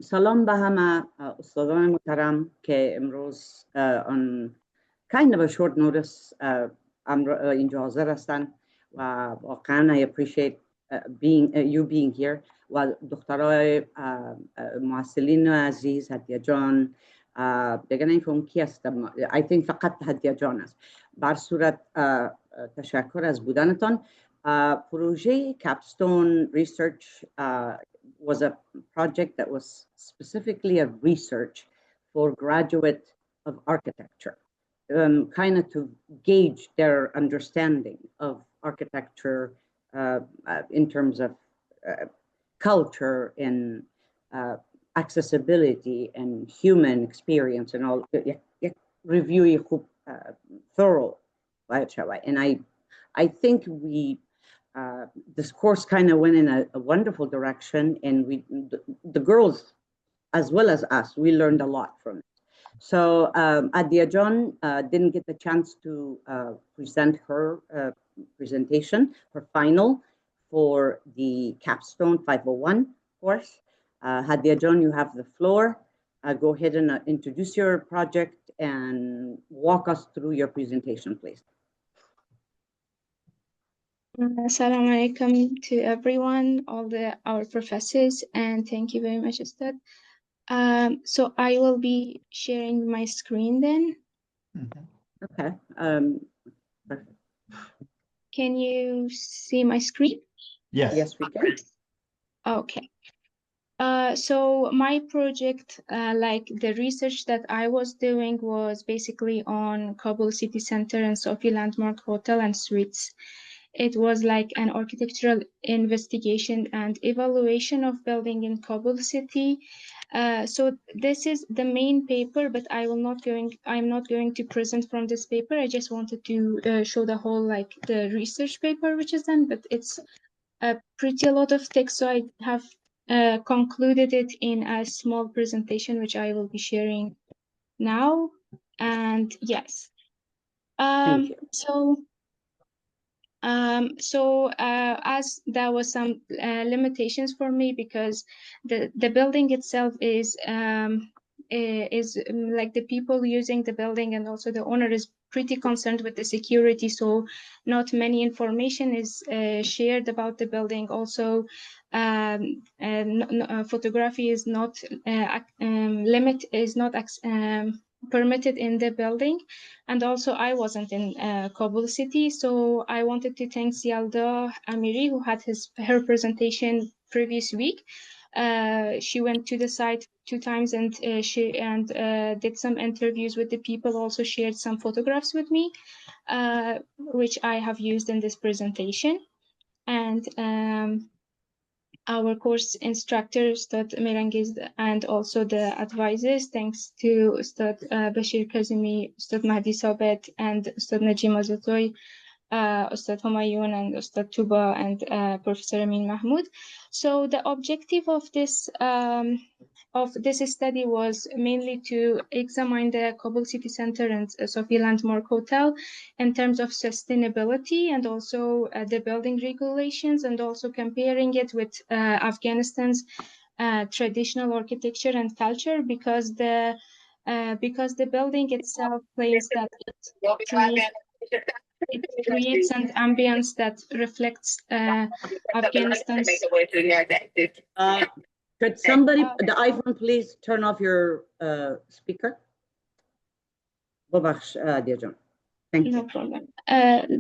سلام به همه استادان محترم که امروز on kind of a short notice اینجا حاضر هستن و واقعا I appreciate you being here و دخترای معسلین عزیز هدیه جان دیگه نمی‌فهمم کی هستم I think فقط هدیه جان است بر صورت تشکر از بودنتان پروژه Capstone Research was a project that was specifically a research for graduate of architecture, kind of to gauge their understanding of architecture in terms of culture and accessibility and human experience and all. Review thorough, and I think this course kind of went in a wonderful direction, and the girls, as well as us, we learned a lot from it. So Adia John didn't get the chance to present her presentation, her final for the Capstone 501 course. Hadia John, you have the floor. Go ahead and introduce your project and walk us through your presentation, please. Assalamu alaikum to everyone, all our professors, and thank you very much, Ustad. So I will be sharing my screen then. Okay. Can you see my screen? Yes. Yes, we can. Okay. So my project, like the research that I was doing, was basically on Kabul city center and Sophie Landmark Hotel and Suites. It was like an architectural investigation and evaluation of building in Kabul city. So this is the main paper, but I'm not going to present from this paper. I just wanted to show the whole, like the research paper, which is done, but it's a pretty lot of text. So I have concluded it in a small presentation, which I will be sharing now. And yes. Thank you. As there was some limitations for me because the building itself is like the people using the building and also the owner is pretty concerned with the security, so not many information is shared about the building. Also, photography is not permitted in the building, and also I wasn't in Kabul city, so I wanted to thank Zialda Amiri, who had her presentation previous week. She went to the site 2 times and did some interviews with the people, also shared some photographs with me, which I have used in this presentation. And our course instructor, Ustad Merangiz, and also the advisors, thanks to Ustad Bashir Kazimi, Ustad Mahdi Sabet, and Ustad Najim Azatoy, Ustad Humayun, and Ustad Tuba, and Professor Amin Mahmoud. So the objective of this study was mainly to examine the Kabul city center and Sophie Landmark Hotel in terms of sustainability and also the building regulations, and also comparing it with Afghanistan's traditional architecture and culture, because the building itself claims that it creates an ambience that reflects Afghanistan's. Could somebody, the iPhone, please turn off your speaker? Thank you. No problem.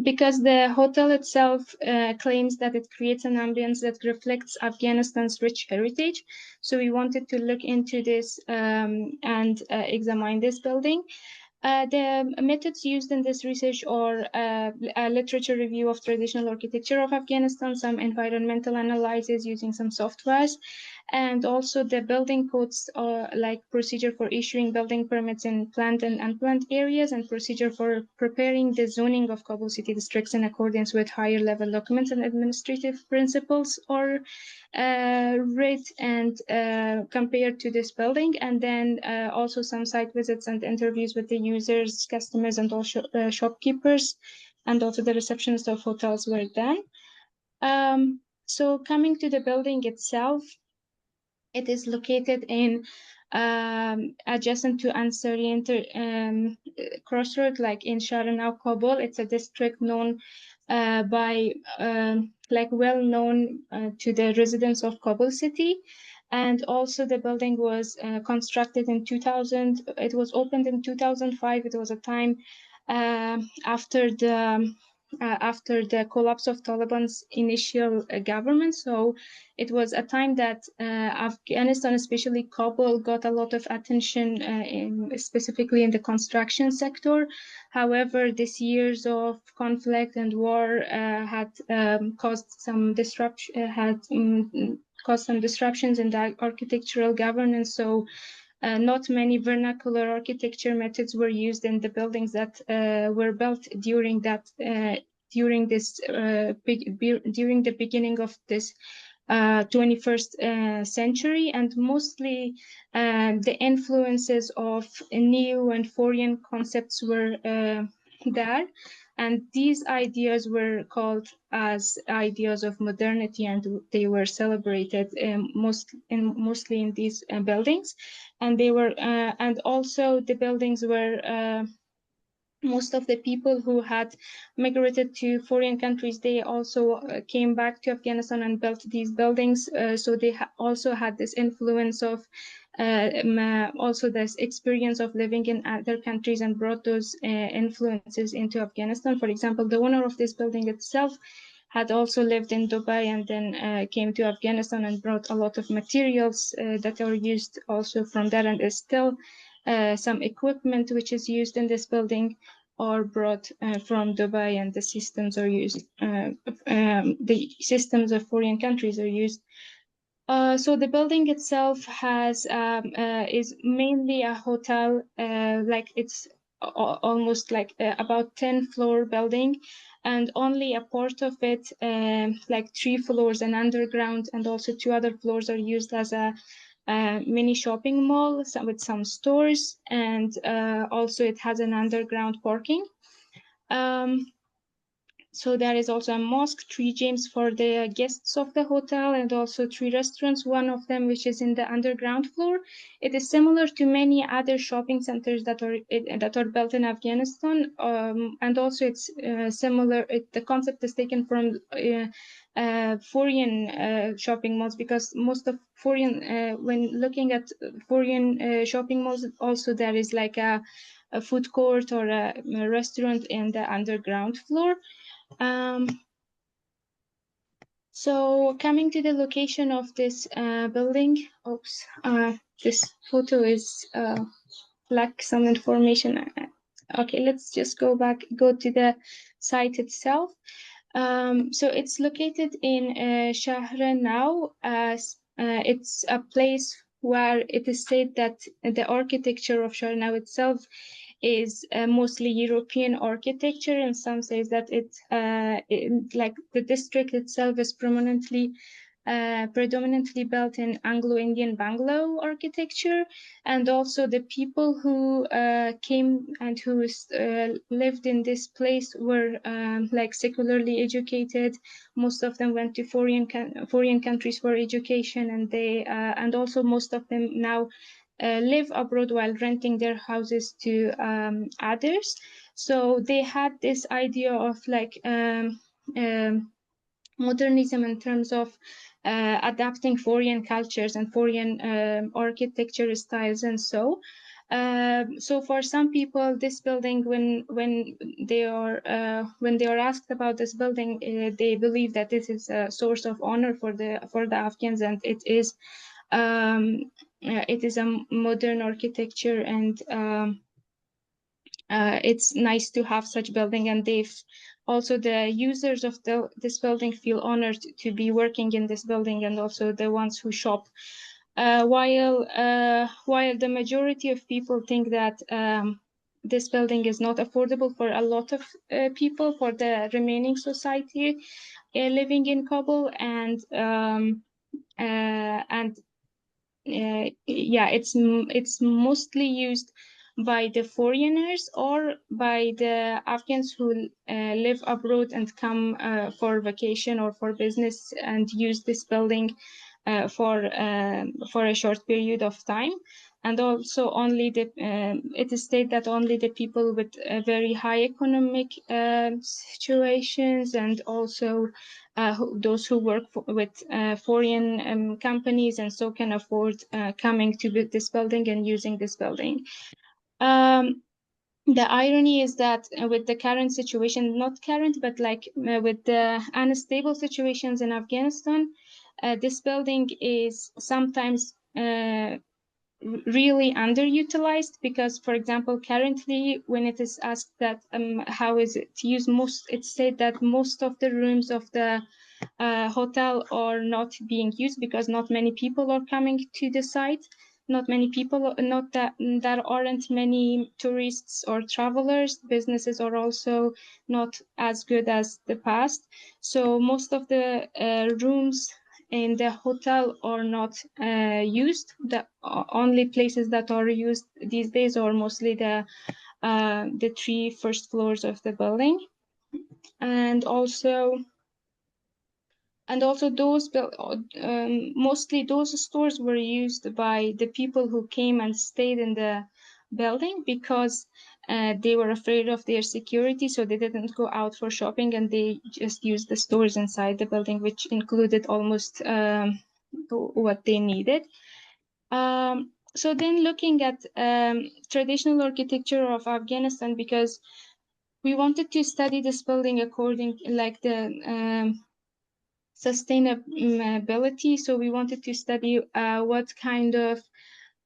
Because the hotel itself claims that it creates an ambience that reflects Afghanistan's rich heritage. So we wanted to look into this and examine this building. The methods used in this research are a literature review of traditional architecture of Afghanistan, some environmental analysis using some softwares, and also the building codes are like procedure for issuing building permits in planned and unplanned areas, and procedure for preparing the zoning of Kabul city districts in accordance with higher level documents and administrative principles are read and compared to this building. And then also some site visits and interviews with the users, customers, and also shopkeepers, and also the receptionists of hotels were done. So coming to the building itself, It is located in adjacent to Ansari crossroad, like in Sharanau, Kabul. It's a district known by like well known to the residents of Kabul city. And also the building was constructed in 2000. It was opened in 2005. It was a time after the collapse of Taliban's initial government. So it was a time that Afghanistan, especially Kabul, got a lot of attention, specifically in the construction sector. However, these years of conflict and war had caused some disruptions in the architectural governance. So not many vernacular architecture methods were used in the buildings that were built during during the beginning of this 21st century, and mostly the influences of new and foreign concepts were there. And these ideas were called as ideas of modernity, and they were celebrated mostly in these buildings. And they were, and also the buildings were. Most of the people who had migrated to foreign countries, they also came back to Afghanistan and built these buildings. So they also had this influence of also this experience of living in other countries and brought those influences into Afghanistan. For example, the owner of this building itself had also lived in Dubai and then came to Afghanistan and brought a lot of materials that are used also from there, and is still some equipment which is used in this building are brought from Dubai, and the systems are used. The systems of foreign countries are used. So the building itself has is mainly a hotel. Like it's almost like about 10-floor building, and only a part of it, like 3 floors and underground, and also 2 other floors are used as a mini shopping mall with some stores, and also it has an underground parking. So there is also a mosque, 3 gyms for the guests of the hotel, and also 3 restaurants, one of them which is in the underground floor. It is similar to many other shopping centers that are built in Afghanistan, and also it's similar. The concept is taken from foreign shopping malls, because most of foreign, when looking at foreign shopping malls, also there is like a food court or a restaurant in the underground floor. So coming to the location of this building, this photo is lack some information. Okay, let's just go to the site itself. So it's located in Shahra now. It's a place where it is said that the architecture of Shahra itself is mostly European architecture, and some says that like the district itself is predominantly built in Anglo-Indian Banglo architecture, and also the people who came and who lived in this place were like secularly educated. Most of them went to foreign countries for education, and and also most of them now live abroad while renting their houses to others. So they had this idea of like modernism in terms of adapting foreign cultures and foreign architecture styles, and so. So for some people, this building, when they are asked about this building, they believe that this is a source of honor for the Afghans, and it is a modern architecture, and it's nice to have such building, and also the users of this building feel honored to be working in this building, and also the ones who shop. While the majority of people think that this building is not affordable for a lot of people, for the remaining society living in Kabul, and yeah, it's mostly used by the foreigners or by the Afghans who live abroad and come for vacation or for business and use this building for a short period of time. And also only it is stated that only the people with very high economic situations, and also those who work with foreign companies and so can afford coming to this building and using this building. The irony is that with the current situation, not current, but like with the unstable situations in Afghanistan, this building is sometimes really underutilized, because, for example, currently when it is asked that how is it used, it's said that most of the rooms of the hotel are not being used because not many people are coming to the site. Not many people, not that there aren't many tourists or travelers. Businesses are also not as good as the past. So most of the rooms in the hotel are not used. The only places that are used these days are mostly the 3 first floors of the building. And also those mostly those stores were used by the people who came and stayed in the building because they were afraid of their security, so they didn't go out for shopping and they just used the stores inside the building, which included almost what they needed. So then looking at traditional architecture of Afghanistan, because we wanted to study this building according like the sustainability. So we wanted to study what kind of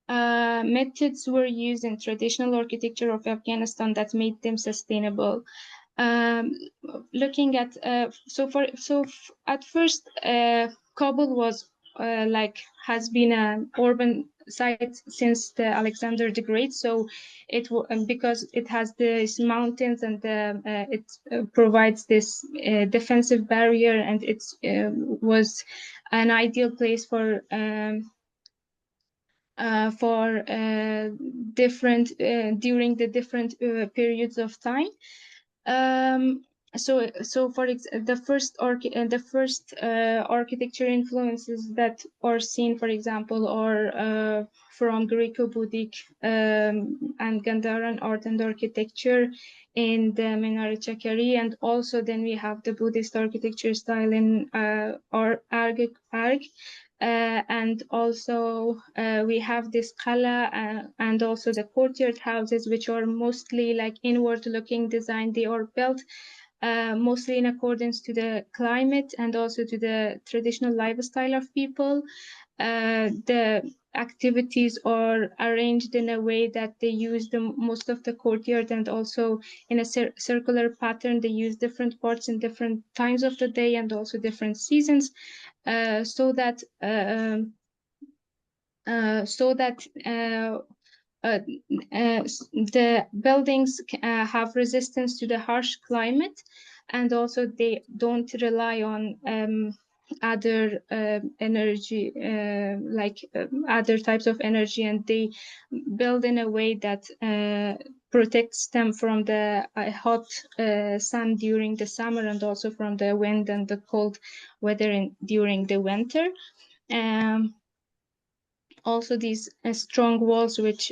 methods were used in traditional architecture of Afghanistan that made them sustainable. Looking at at first, Kabul was has been an urban site since the Alexander the Great. So because it has these mountains and it provides this defensive barrier, and it was an ideal place for different during the different periods of time. So for the first architecture influences that are seen, for example, are from Greco-Buddhic and Gandharan art and architecture in the Minar-e-Chakkari, and also then we have the Buddhist architecture style in Arg. And also we have this Qala and also the courtyard houses, which are mostly like inward-looking design. They are built mostly in accordance to the climate and also to the traditional lifestyle of people. The activities are arranged in a way that they use most of the courtyard, and also in a circular pattern. They use different parts in different times of the day and also different seasons, so that the buildings have resistance to the harsh climate, and also they don't rely on other energy, other types of energy, and they build in a way that protects them from the hot sun during the summer, and also from the wind and the cold weather during the winter. Also these strong walls which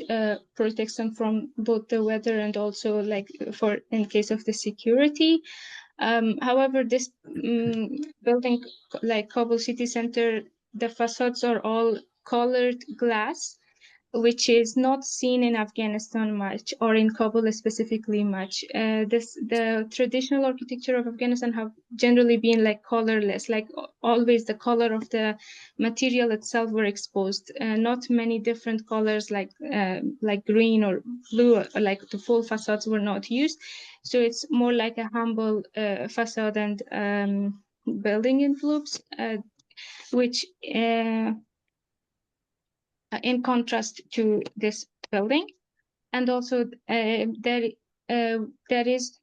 protects them from both the weather and also like for in case of the security. However, this building, like Kabul city center, the facades are all colored glass, which is not seen in Afghanistan much, or in Kabul specifically much. The traditional architecture of Afghanistan have generally been like colorless, like always the color of the material itself were exposed. Not many different colors like green or blue, like the full facades were not used. So it's more like a humble facade and building envelopes, which in contrast to this building. And also there is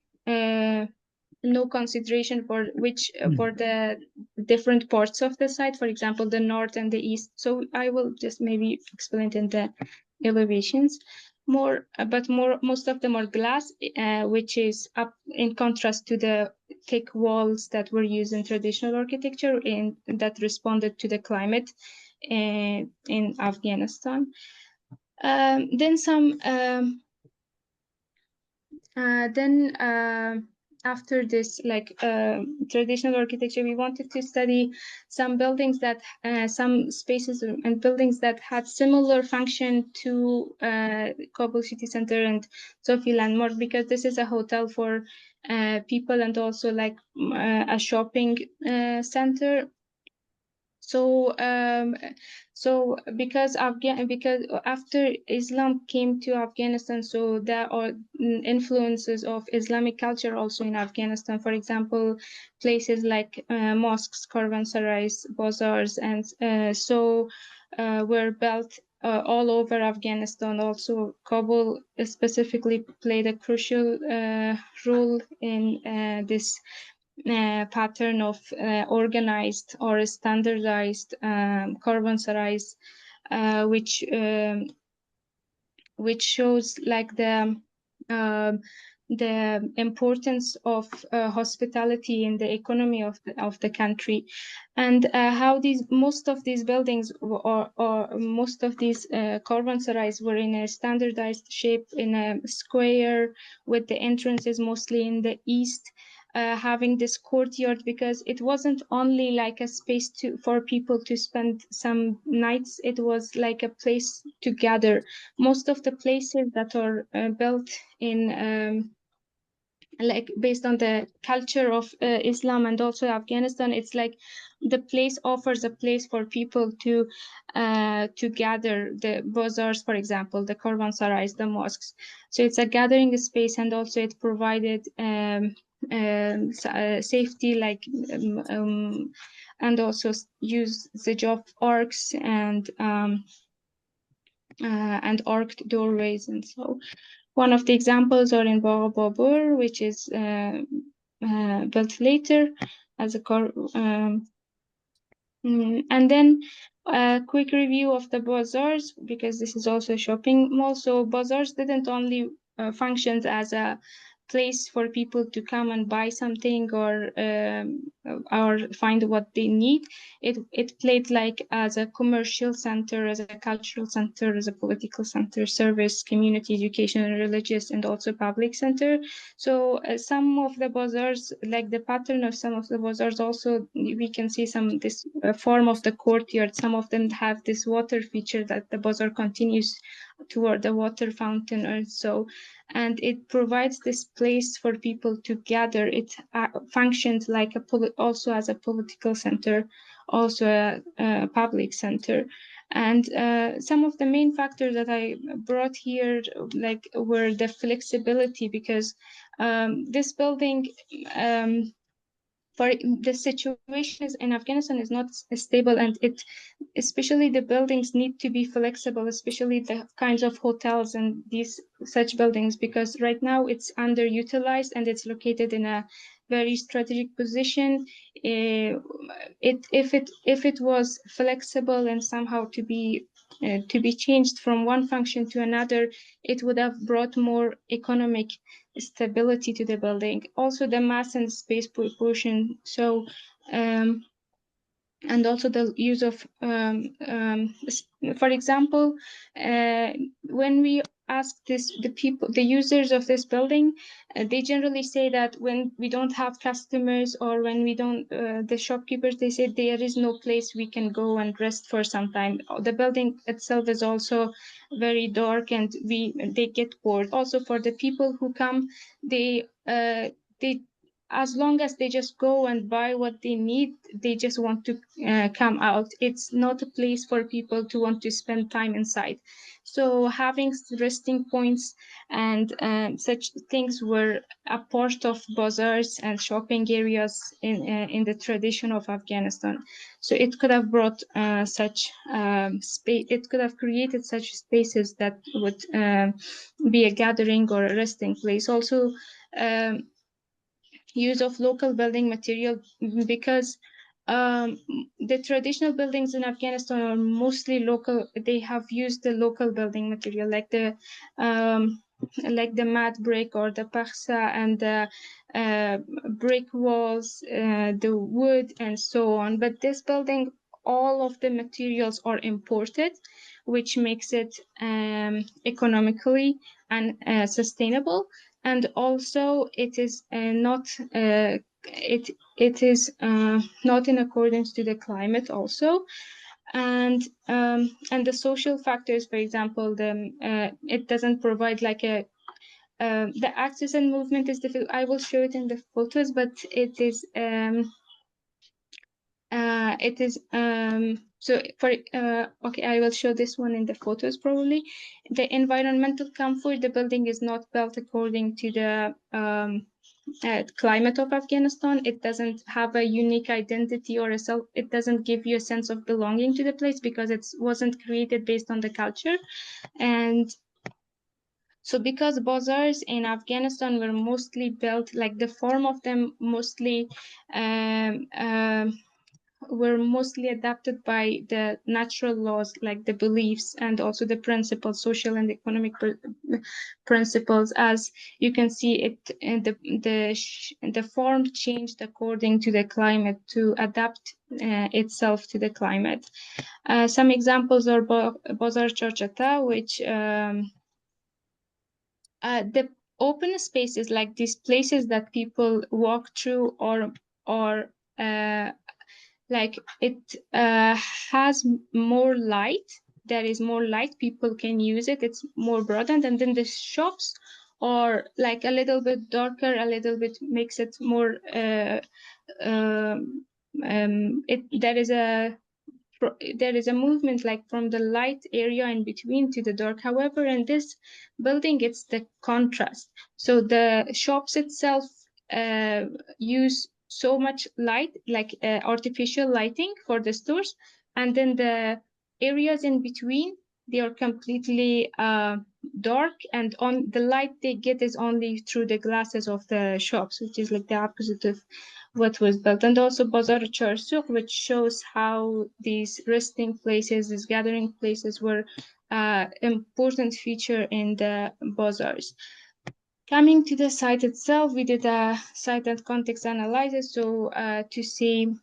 no consideration for for the different parts of the site, for example, the north and the east. So I will just maybe explain it in the elevations. most of them are glass, which is up in contrast to the thick walls that were used in traditional architecture and that responded to the climate in Afghanistan. Then after this, traditional architecture, we wanted to study some buildings that, some spaces and buildings that had similar function to Kabul city center and Sophie Landmark, because this is a hotel for people and also like a shopping center. So because after Islam came to Afghanistan, so there are influences of Islamic culture also in Afghanistan. For example, places like mosques, caravansarais, bazaars, and were built all over Afghanistan. Also, Kabul specifically played a crucial role in this pattern of organized or standardized caravansarais, which shows like the importance of hospitality in the economy of the country, and how most of these buildings or most of these caravansarais were in a standardized shape, in a square, with the entrances mostly in the east, having this courtyard, because it wasn't only like a space for people to spend some nights, it was like a place to gather. Most of the places that are built in like based on the culture of Islam and also Afghanistan, it's like the place offers a place for people to gather. The bazaars, for example, the caravansarais, the mosques. So it's a gathering space, and also it provided safety, like and also usage of arcs and arched doorways. And so one of the examples are in Babur, which is built later as a core. And then a quick review of the bazaars, because this is also a shopping mall. So bazaars didn't only function as a place for people to come and buy something or find what they need. It played like as a commercial center, as a cultural center, as a political center, service, community, education, religious, and also public center. So some of the bazaars, like the pattern of some of the bazaars, also we can see this form of the courtyard. Some of them have this water feature that the bazaar continues toward the water fountain or so, and it provides this place for people to gather. It functions like also as a political center, also a public center. And some of the main factors that I brought here were the flexibility, because this building for the situation in Afghanistan is not stable, and especially the buildings need to be flexible, especially the kinds of hotels and these such buildings, because right now it's underutilized and it's located in a very strategic position. If it was flexible and somehow to be changed from one function to another, it would have brought more economic stability to the building. Also the mass and space proportion. So and also the use of for example, when we ask the users of this building, they generally say that when we don't have customers, or when we don't the shopkeepers, they say there is no place we can go and rest for some time. The building itself is also very dark, and they get bored. Also for the people who come, they as long as they just go and buy what they need, they just want to come out. It's not a place for people to want to spend time inside. So having resting points and such things were a part of bazaars and shopping areas in the tradition of Afghanistan. So it could have brought such space. It could have created such spaces that would be a gathering or a resting place. Also, use of local building material, because the traditional buildings in Afghanistan are mostly local. They have used the local building material, like the mat brick or the pakhsa and the brick walls, the wood and so on. But this building, all of the materials are imported, which makes it economically and sustainable. And also it is not it is not in accordance to the climate also. And the social factors, for example, it doesn't provide like a the access and movement is difficult. I will show it in the photos, but it is so for okay, I will show this one in the photos probably. The environmental comfort, the building is not built according to the climate of Afghanistan. It doesn't have a unique identity or it doesn't give you a sense of belonging to the place because it wasn't created based on the culture. And so because bazaars in Afghanistan were mostly built, like the form of them mostly were mostly adapted by the natural laws, like the beliefs and also the principles, social and economic principles. As you can see, the form changed according to the climate to adapt itself to the climate. Some examples are Bazar Chorchata, which the open spaces, like these places that people walk through, or like it has more light. There is more light, people can use it, it's more broadened. And then the shops are like a little bit darker, a little bit makes it more there is a movement like from the light area in between to the dark. However, in this building, it's the contrast. So the shops itself use so much light, like artificial lighting for the stores, and then the areas in between, they are completely dark, and on the light they get is only through the glasses of the shops, which is like the opposite of what was built. And also Bazar Charsuk, which shows how these resting places, these gathering places, were important feature in the bazaars. Coming to the site itself, we did a site and context analysis. So to see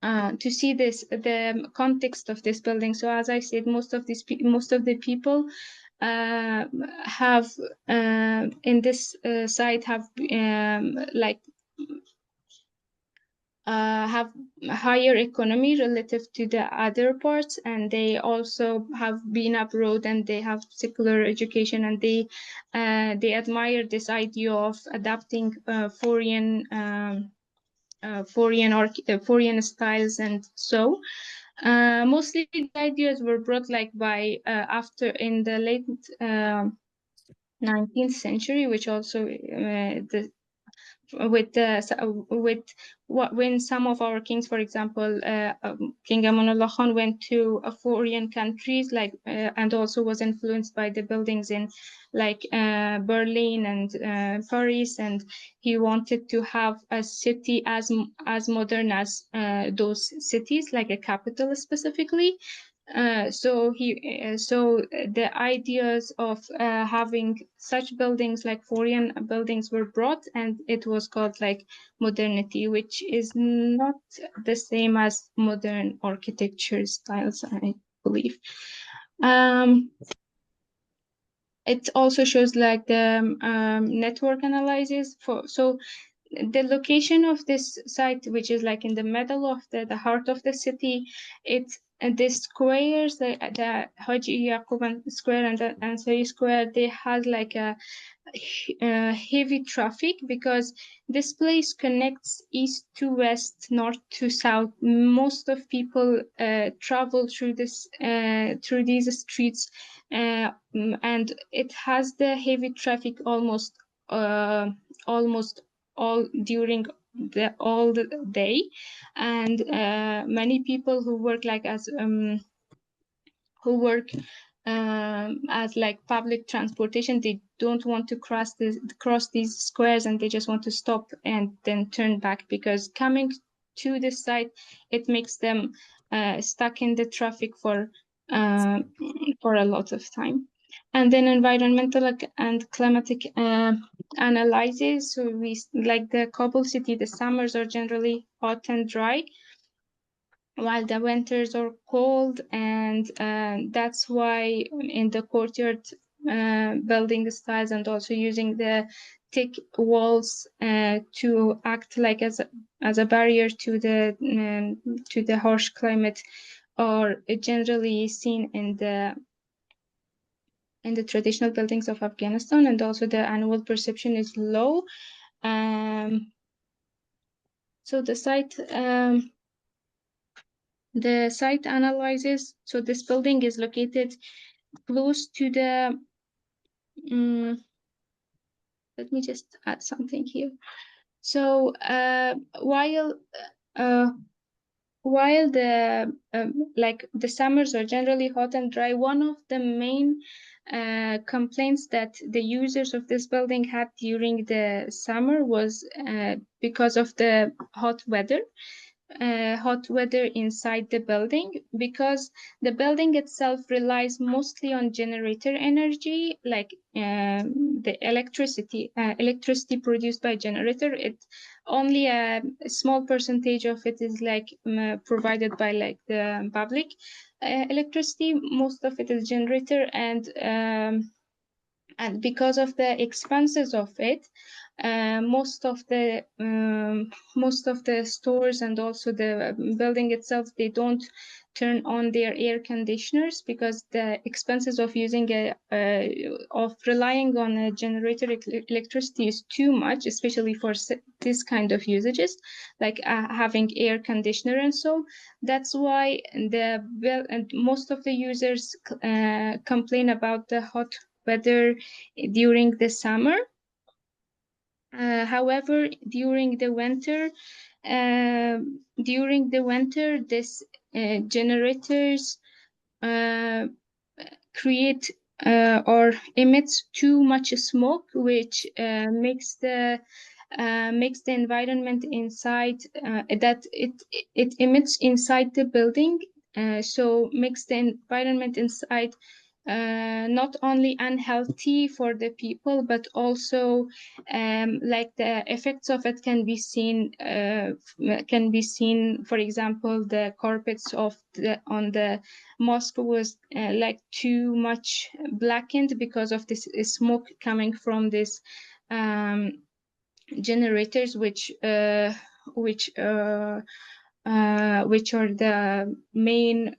this, the context of this building. So as I said, most of the people have in this site have have higher economy relative to the other parts, and they also have been abroad and they have secular education, and they admire this idea of adapting foreign styles. And so mostly the ideas were brought like by after in the late 19th century, which also when some of our kings, for example, King Amanullah Khan went to foreign countries, like and also was influenced by the buildings in like Berlin and Paris, and he wanted to have a city as modern as those cities, like a capital specifically. So the ideas of having such buildings like foreign buildings were brought, and it was called like modernity, which is not the same as modern architecture styles, I believe. It also shows like the network analysis so the location of this site, which is like in the middle of the heart of the city, it's the squares, the Haji Yaqub Square and the Ansari Square, they had like a heavy traffic because this place connects east to west, north to south. Most of people travel through these streets, and it has the heavy traffic almost all during all the day. And many people who work like as as like public transportation, they don't want to cross these squares, and they just want to stop and then turn back, because coming to the site, it makes them stuck in the traffic for a lot of time. And then environmental and climatic analysis. So we, like the Kabul city, the summers are generally hot and dry, while the winters are cold, and that's why in the courtyard building styles, and also using the thick walls to act like as a barrier to the harsh climate, are generally seen in the traditional buildings of Afghanistan, and also the annual perception is low. So the site analyzes. So this building is located close to the. Let me just add something here. So while the like the summers are generally hot and dry, one of the main complaints that the users of this building had during the summer was because of the hot weather inside the building, because the building itself relies mostly on generator energy, like the electricity produced by generator. It only a small percentage of it is like provided by like the public electricity. Most of it is generator, and because of the expenses of it, most of the stores and also the building itself, they don't turn on their air conditioners, because the expenses of of relying on a generator electricity is too much, especially for this kind of usages, like having air conditioner. And so that's why most of the users complain about the hot weather during the summer. However, during the winter, this generators create or emits too much smoke, which makes the environment inside that it emits inside the building, so makes the environment inside not only unhealthy for the people, but also like the effects of it can be seen. For example, the carpets on the mosque was like too much blackened because of this smoke coming from this generators, which are the main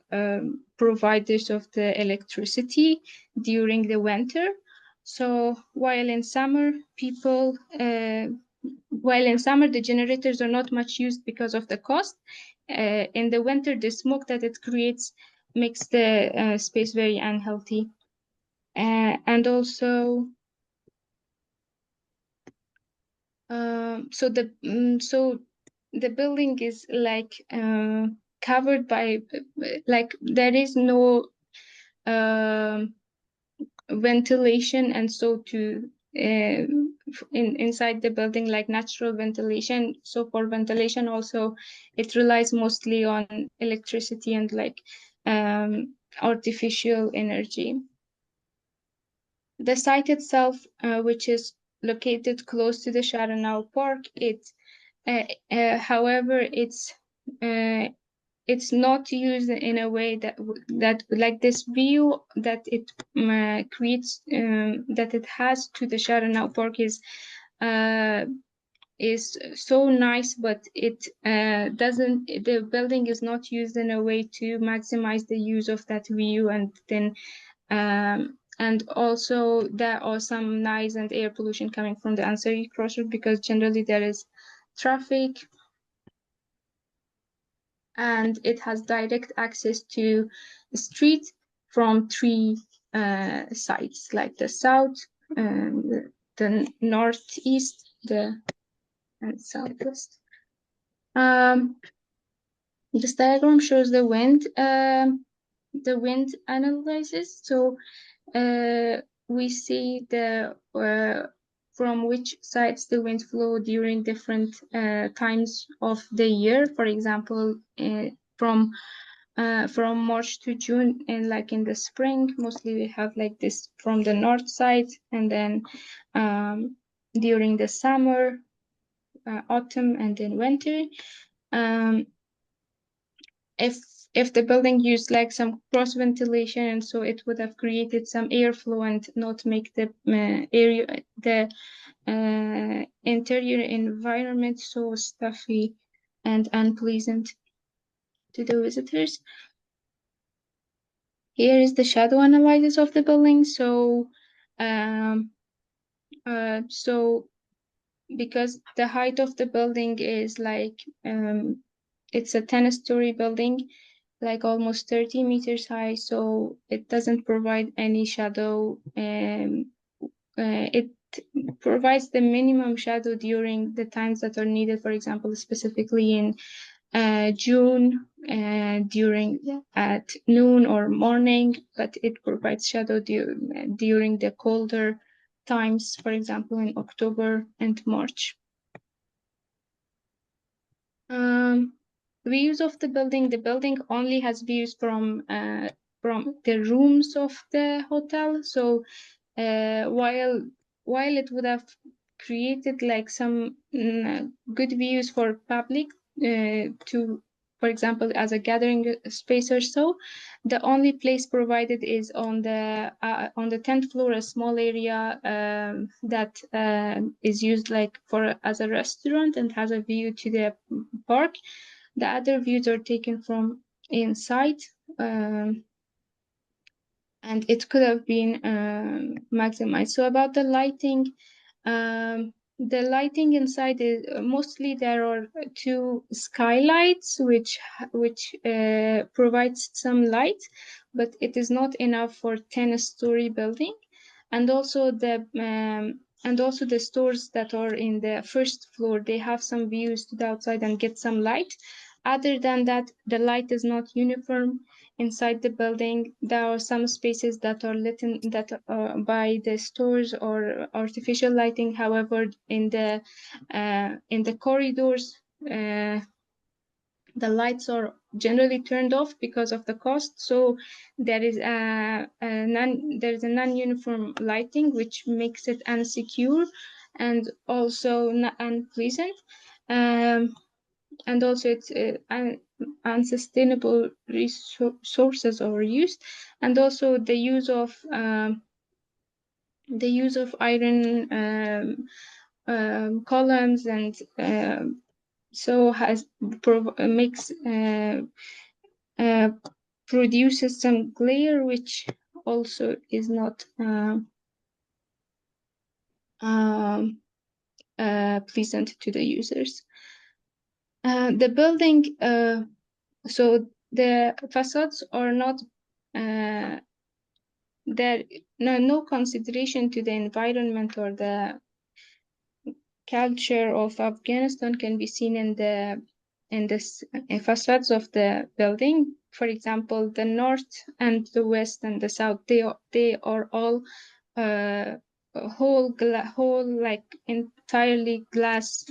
providers of the electricity during the winter. So while in summer the generators are not much used because of the cost, in the winter the smoke that it creates makes the space very unhealthy. And also so the building is like covered by like there is no ventilation, and so to inside the building, like natural ventilation. So for ventilation also, it relies mostly on electricity and like artificial energy. The site itself, which is located close to the Sharanau Park, however, it's not used in a way that like this view that it creates, that it has to the Sharanau Park is so nice, but it doesn't. The building is not used in a way to maximize the use of that view, and then and also there are some noise and air pollution coming from the Ansari crossroad, because generally there is traffic, and it has direct access to the street from three sides, like the south, the northeast, and southwest. This diagram shows the wind analysis. So we see the from which sides the wind flow during different times of the year. For example, from March to June, and like in the spring, mostly we have like this from the north side, and then during the summer, autumn, and then winter. If the building used like some cross ventilation, so it would have created some airflow and not make the interior environment so stuffy and unpleasant to the visitors. Here is the shadow analysis of the building. So because the height of the building is like it's a 10-story building, like almost 30 meters high, so it doesn't provide any shadow. It provides the minimum shadow during the times that are needed, for example, specifically in June, during at noon or morning, but it provides shadow during the colder times, for example, in October and March. Views of the building only has views from the rooms of the hotel. So while it would have created like some good views for public to, for example, as a gathering space or so, the only place provided is on the 10th floor, a small area that is used like as a restaurant and has a view to the park. The other views are taken from inside, and it could have been maximized. So about the lighting inside is mostly there are two skylights which provides some light, but it is not enough for 10-story building. And also the stores that are in the first floor, they have some views to the outside and get some light. Other than that, the light is not uniform inside the building. There are some spaces that are lit by the stores or artificial lighting. However, in the corridors, the lights are generally turned off because of the cost. So there is a non-uniform lighting, which makes it unsecure and also unpleasant. And also it's unsustainable resources are used, and also the use of iron columns, and so produces some glare, which also is not pleasant to the users. The building, so the facades are not there. No consideration to the environment or the culture of Afghanistan can be seen in the facades of the building. For example, the north and the west and the south, they are all whole like entirely glass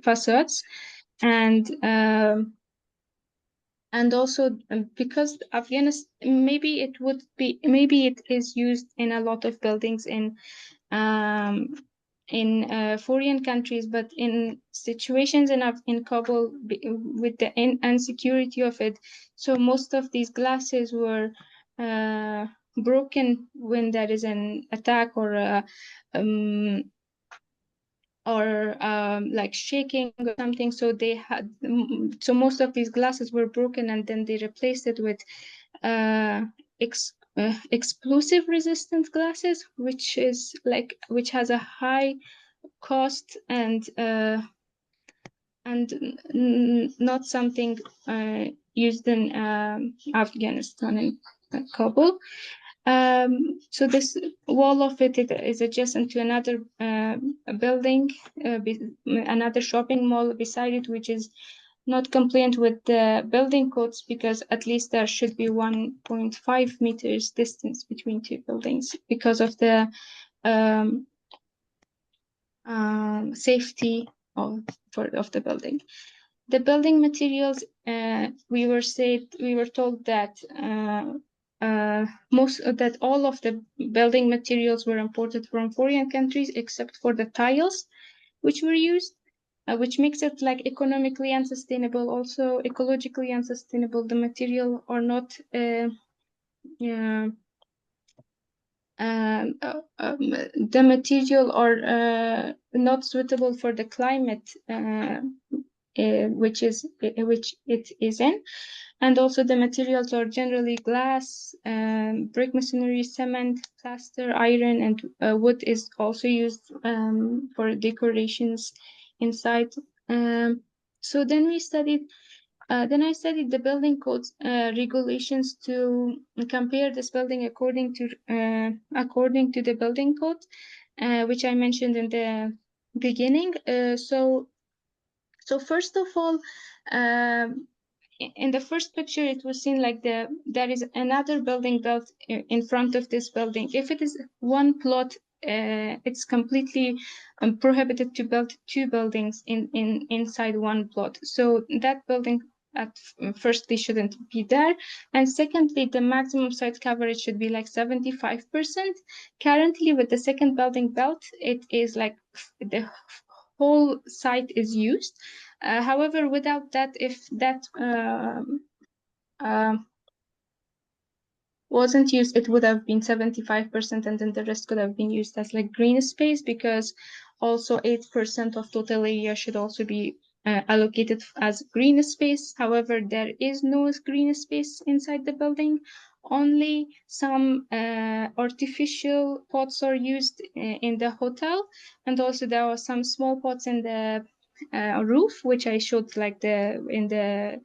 facades, and also because Afghanistan, maybe it is used in a lot of buildings in foreign countries, but in situations in Kabul, with the insecurity of it, so most of these glasses were broken when there is an attack or like shaking or something. So so most of these glasses were broken, and then they replaced it with explosive resistant glasses, which has a high cost and not something used in Afghanistan and Kabul. So this wall of it is adjacent to another building, another shopping mall beside it, which is not compliant with the building codes, because at least there should be 1.5 meters distance between two buildings because of the safety of the building. The building materials, we were told that that all of the building materials were imported from foreign countries except for the tiles which were used, which makes it like economically unsustainable, also ecologically unsustainable. The material are not the material are not suitable for the climate which it is in, and also the materials are generally glass, brick masonry, cement, plaster, iron, and wood is also used for decorations inside. So then we studied. Then I studied the building codes regulations to compare this building according to the building code, which I mentioned in the beginning. So first of all, in the first picture, it was seen like there is another building built in front of this building. If it is one plot, it's completely prohibited to build two buildings inside one plot. So that building firstly shouldn't be there, and secondly, the maximum site coverage should be like 75%. Currently, with the second building built, it is like the whole site is used. However, without that, if that wasn't used, it would have been 75%, and then the rest could have been used as like green space, because also 8% of total area should also be allocated as green space. However, there is no green space inside the building. Only some artificial pots are used in the hotel, and also there are some small pots in the roof, which I showed like in the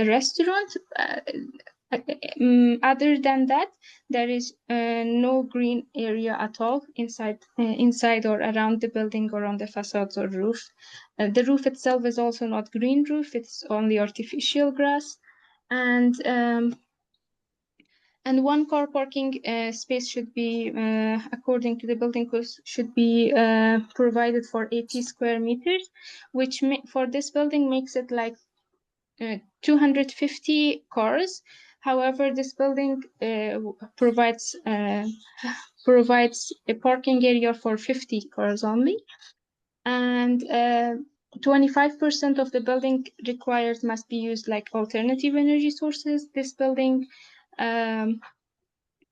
restaurant. Other than that, there is no green area at all inside or around the building or on the facades or roof. The roof itself is also not green roof; it's only artificial grass, and one car parking space should be, according to the building code, should be provided for 80 square meters, which for this building makes it like 250 cars. However, this building provides a parking area for 50 cars only, and 25% of the building required must be used like alternative energy sources. This building,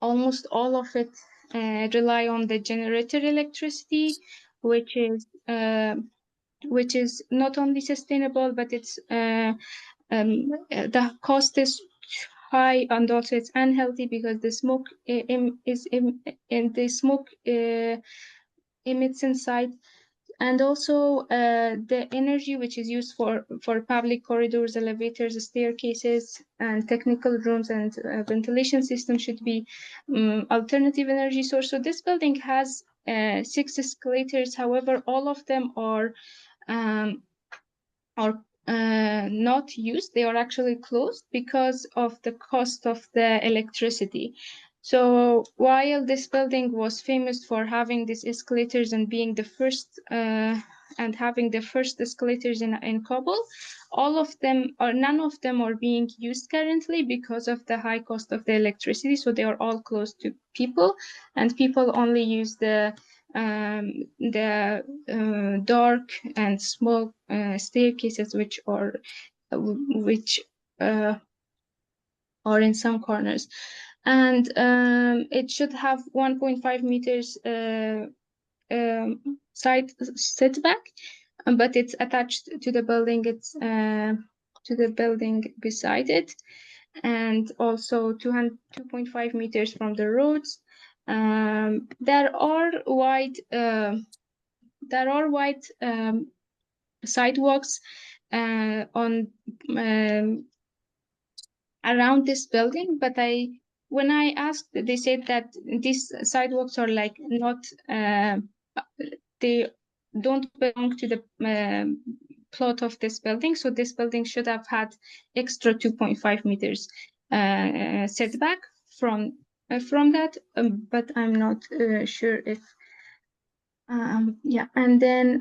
almost all of it rely on the generator electricity, which is not only sustainable, but it's the cost is high, and also it's unhealthy because the smoke emits inside, and also the energy which is used for public corridors, elevators, staircases, and technical rooms and ventilation system should be alternative energy source. So this building has 6 escalators. However, all of them are not used. They are actually closed because of the cost of the electricity. So while this building was famous for having these escalators and being the first and having the first escalators in Kabul, all of them or none of them are being used currently because of the high cost of the electricity. So they are all closed to people, and people only use the dark and small staircases which are in some corners, and it should have 1.5 meters side setback, but it's attached to the building. It's to the building beside it, and also 2.5 meters from the roads. There are wide sidewalks on around this building, but when I asked, they said that these sidewalks are like not they don't belong to the plot of this building, so this building should have had extra 2.5 meters setback from from that, but I'm not sure if yeah. And then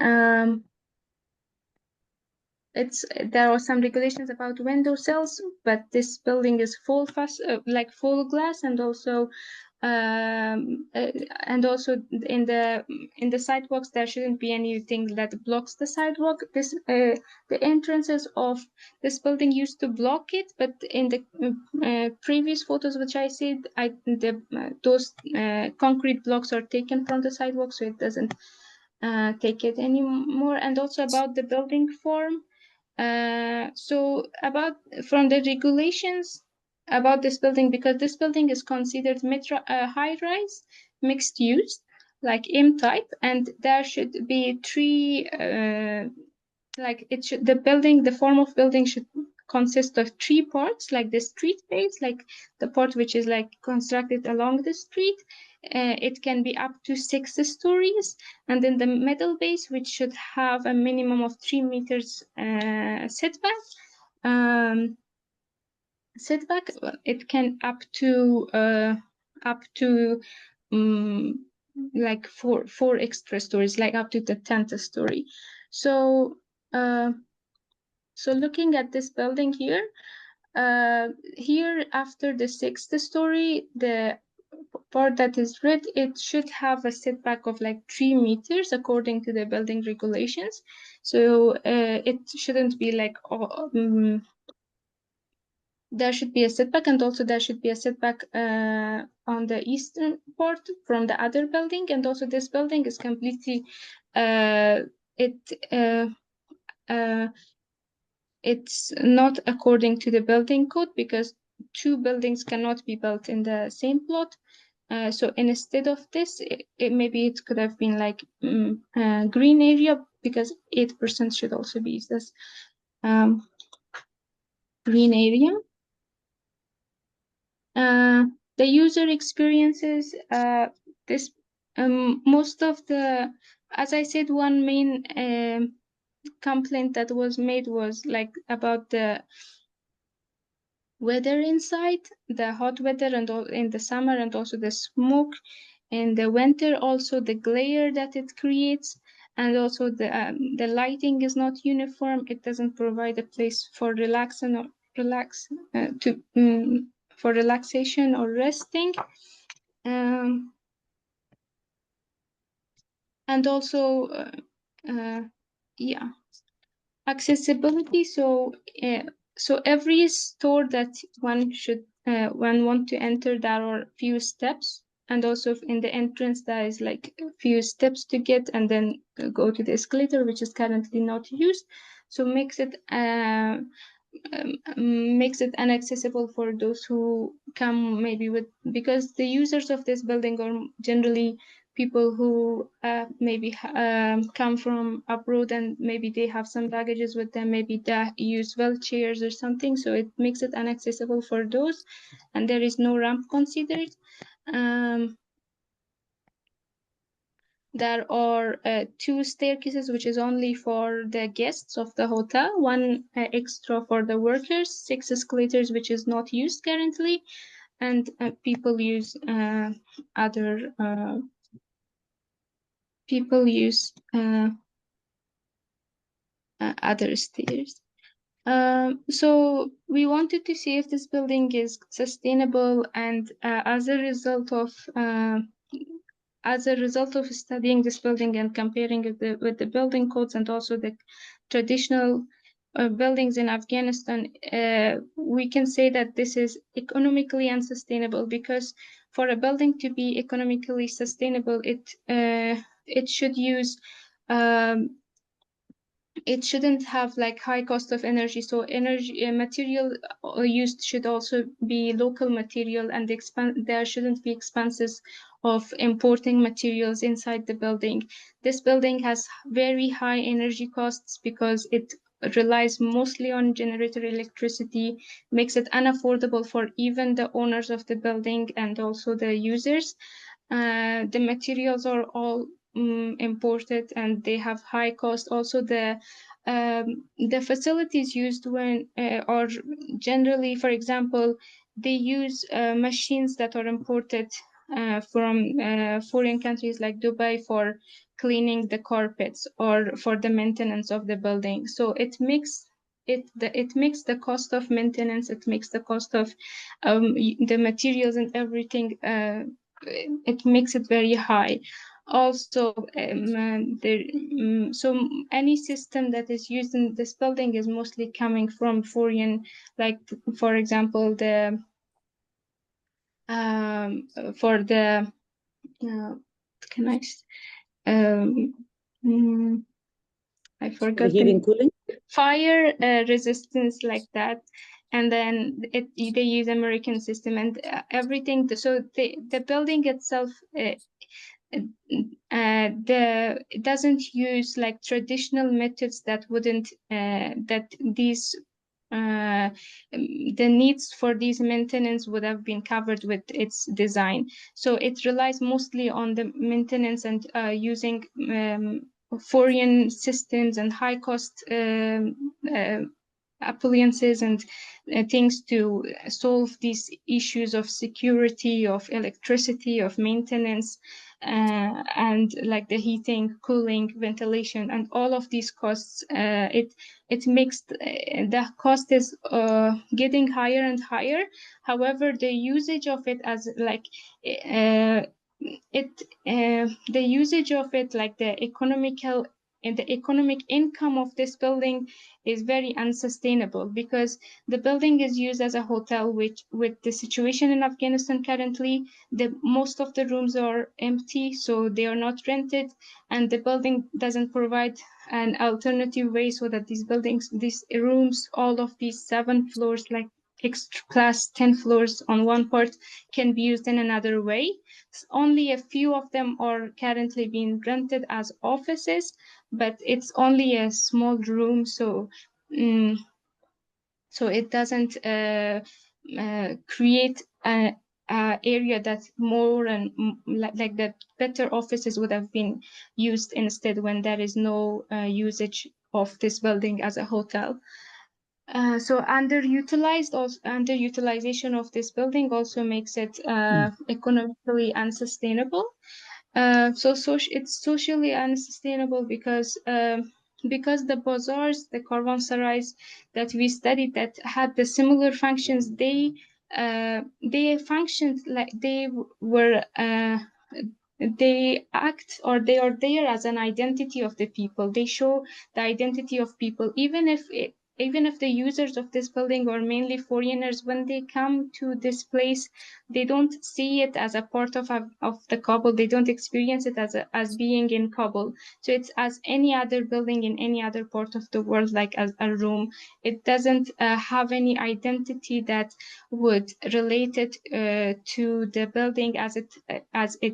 there are some regulations about window sills, but this building is full like full glass, and also in the sidewalks there shouldn't be anything that blocks the sidewalk. The entrances of this building used to block it, but in the previous photos which I see, those concrete blocks are taken from the sidewalk, so it doesn't take it anymore. And also about the building form. So about from the regulations about this building, because this building is considered high-rise mixed use, like M type, and there should be three like the form of building should consist of three parts, like the street space, like the part which is like constructed along the street. It can be up to 6 stories, and then the middle base, which should have a minimum of 3 meters setback. It can up to like four extra stories, like up to the 10th story. So so looking at this building here, here after the 6th story, the part that is red, it should have a setback of like 3 meters according to the building regulations. So it shouldn't be like there should be a setback, and also there should be a setback on the eastern part from the other building. And also this building is completely it's not according to the building code, because two buildings cannot be built in the same plot. So instead of this, maybe it could have been like green area, because 8% should also be used as green area. The user experiences, most of the, as I said, one main complaint that was made was like about the weather inside, the hot weather, and in the summer, and also the smoke in the winter, also the glare that it creates, and also the lighting is not uniform. It doesn't provide a place for for relaxation or resting. And also yeah, accessibility. So every store that one want to enter, there are few steps, and also in the entrance there is like a few steps to get, and then go to the escalator, which is currently not used. So makes it inaccessible for those who come maybe because the users of this building are generally people who maybe come from abroad, and maybe they have some baggages with them, maybe they use wheelchairs or something, so it makes it inaccessible for those, and there is no ramp considered. There are 2 staircases, which is only for the guests of the hotel, 1 extra for the workers, 6 escalators, which is not used currently, and people use other stairs. So we wanted to see if this building is sustainable, and as a result of studying this building and comparing it with the building codes and also the traditional buildings in Afghanistan, we can say that this is economically unsustainable, because for a building to be economically sustainable, it should use it shouldn't have like high cost of energy. So energy material used should also be local material, and there shouldn't be expenses of importing materials inside the building. This building has very high energy costs because it relies mostly on generator electricity, makes it unaffordable for even the owners of the building and also the users. The materials are all imported, and they have high cost. Also, the facilities used are generally, for example, they use machines that are imported from foreign countries like Dubai for cleaning the carpets or for the maintenance of the building. So it makes the cost of maintenance, it makes the cost of the materials and everything, it makes it very high. Also, so any system that is used in this building is mostly coming from foreign, like for example, for the can I I For forgot the the heating, cooling? fire resistance, like that. And then they use American system and everything. So the building itself it doesn't use like traditional methods that wouldn't that these the needs for these maintenance would have been covered with its design. So it relies mostly on the maintenance and using foreign systems and high cost appliances and things to solve these issues of security, of electricity, of maintenance, and like the heating, cooling, ventilation, and all of these costs. It makes the cost is getting higher and higher. However, the usage of it as like the usage of it, like the economical and the economic income of this building is very unsustainable, because the building is used as a hotel, which with the situation in Afghanistan currently, the most of the rooms are empty, so they are not rented, and the building doesn't provide an alternative way so that these rooms, all of these 7 floors, like extra plus 10 floors on one part, can be used in another way. Only a few of them are currently being rented as offices, but it's only a small room, so so it doesn't create a area that more and like that better offices would have been used instead, when there is no usage of this building as a hotel. So underutilization of this building also makes it economically unsustainable. It's socially unsustainable because the bazaars, the caravanserais that we studied that had the similar functions, they functioned like were they act, or they are there as an identity of the people. They show the identity of people, even if the users of this building are mainly foreigners. When they come to this place, they don't see it as a part of the Kabul. They don't experience it as being in Kabul. So it's as any other building in any other part of the world, like as a room. It doesn't have any identity that would relate it to the building as it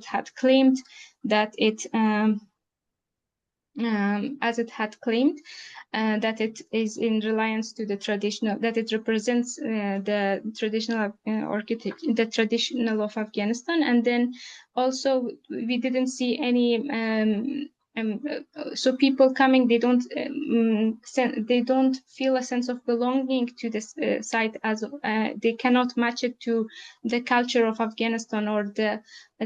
had claimed that it as it had claimed that it is in reliance to the traditional, that it represents the traditional architecture, the traditional of Afghanistan. And then also we didn't see any so people coming, they don't feel a sense of belonging to this site, as they cannot match it to the culture of Afghanistan or the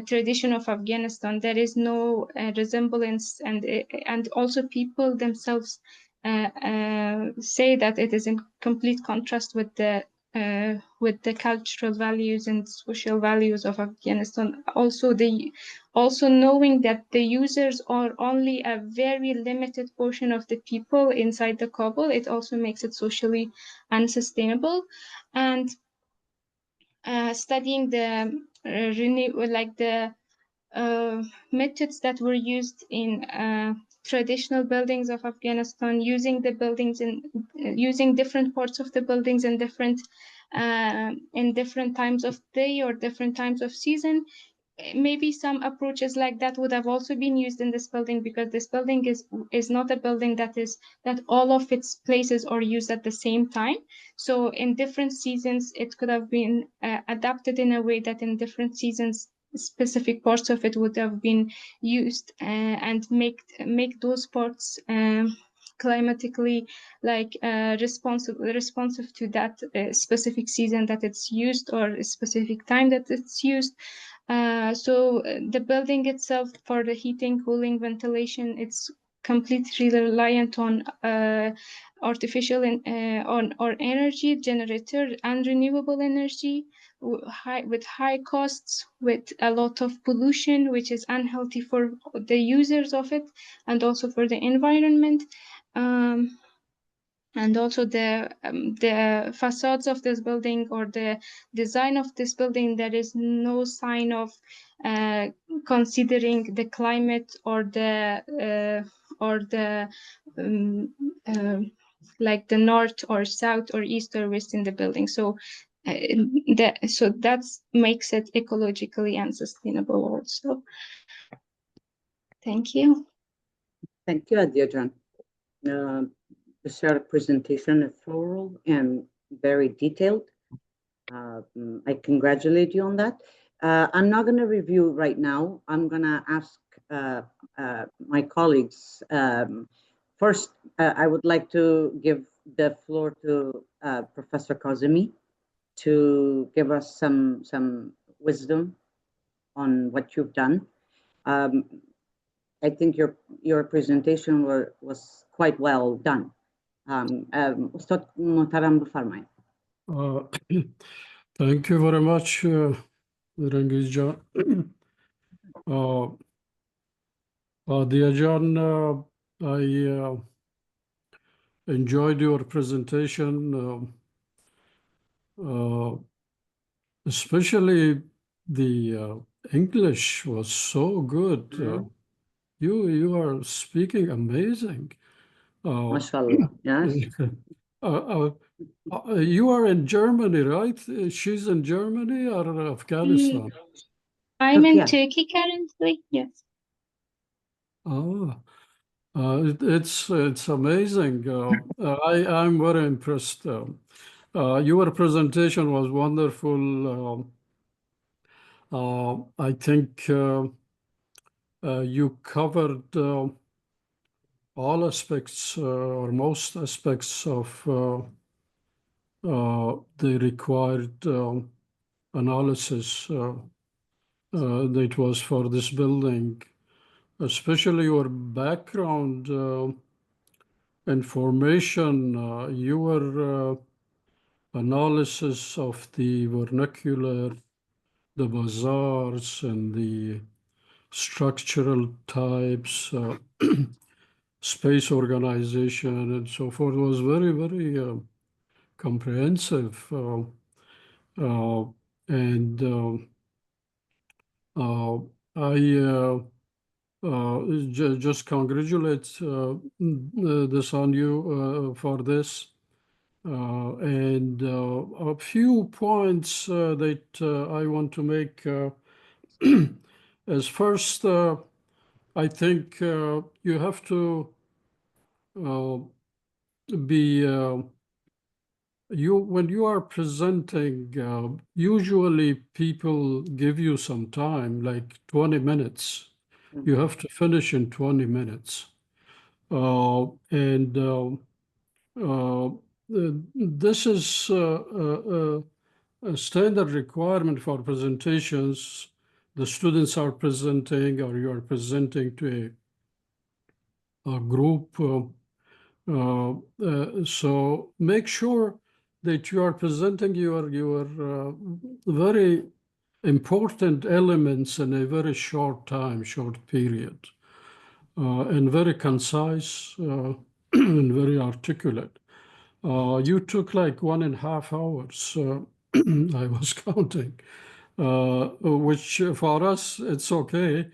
tradition of Afghanistan. There is no resemblance, and also people themselves say that it is in complete contrast with the cultural values and social values of Afghanistan. Also knowing that the users are only a very limited portion of the people inside the Kabul, it also makes it socially unsustainable. And studying the methods that were used in traditional buildings of Afghanistan, using the buildings using different parts of the buildings in different times of day or different times of season. Maybe some approaches like that would have also been used in this building, because this building is not a building that all of its places are used at the same time. So in different seasons, it could have been adapted in a way that in different seasons, specific parts of it would have been used, and make those parts climatically like responsive to that specific season that it's used or a specific time that it's used. So the building itself, for the heating, cooling, ventilation, it's completely reliant on artificial on or energy generator and renewable energy, with high costs, with a lot of pollution, which is unhealthy for the users of it and also for the environment. And also the facades of this building or the design of this building, there is no sign of considering the climate or the um, like the north or south or east or west in the building. So that makes it ecologically unsustainable also. Thank you. Thank you, AFGHAN. The presentation is thorough and very detailed. I congratulate you on that. I'm not going to review right now. I'm going to ask my colleagues. First, I would like to give the floor to Professor Kazemi to give us some wisdom on what you've done. I think your presentation was quite well done. Ustad Muhtaram befirmayin. Thank you very much, Rangizjan. AFGHAN, I enjoyed your presentation, especially the English was so good. You are speaking amazing. MashaAllah, yes. You are in Germany, right? She's in Germany or Afghanistan? I'm in Turkey currently, yes. It's amazing. I'm very impressed. Your presentation was wonderful. I think you covered all aspects or most aspects of the required analysis that was for this building, especially your background information, your analysis of the vernacular, the bazaars, and the structural types, space organization, and so forth was very, very comprehensive. And I just congratulate this on you for this. And a few points that I want to make as first, I think you have to be, when you are presenting, usually people give you some time, like 20 minutes. You have to finish in 20 minutes. This is a standard requirement for presentations. The students are presenting or you are presenting to a group. So make sure that you are presenting your very important elements in a very short time, short period, and very concise and very articulate. You took like 1.5 hours, I was counting, which for us, it's okay,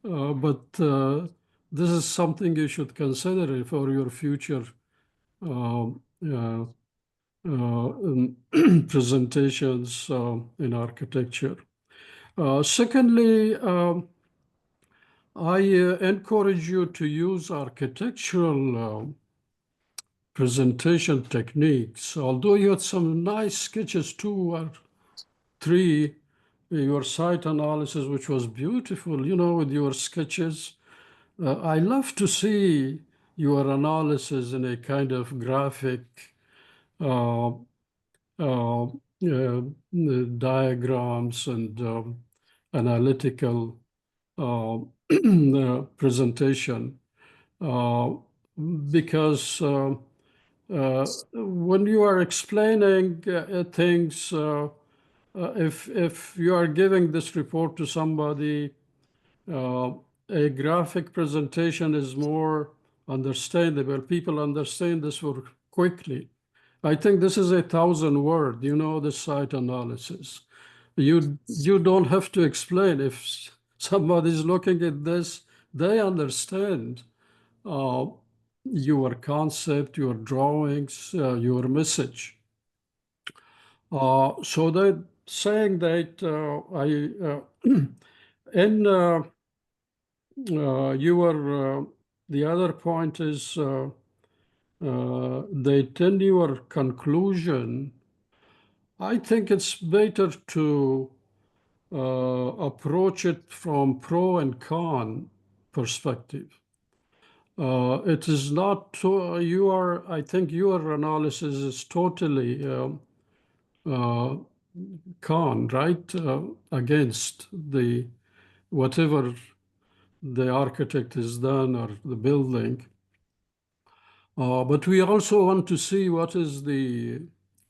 but this is something you should consider for your future presentations in architecture. Secondly, I encourage you to use architectural presentation techniques. Although you had some nice sketches, 2 or 3, your site analysis, which was beautiful, with your sketches. I love to see your analysis in a kind of graphic diagrams and analytical presentation, because when you are explaining things, if you are giving this report to somebody, a graphic presentation is more understandable. People understand this more quickly. I think this is 1,000 word, the site analysis. You don't have to explain. If somebody's looking at this, they understand your concept, your drawings, your message. So that saying that in the other point is that in your conclusion, I think it's better to approach it from pro and con perspective. It is not, I think your analysis is totally con, right? Against the whatever the architect has done or the building. But we also want to see what is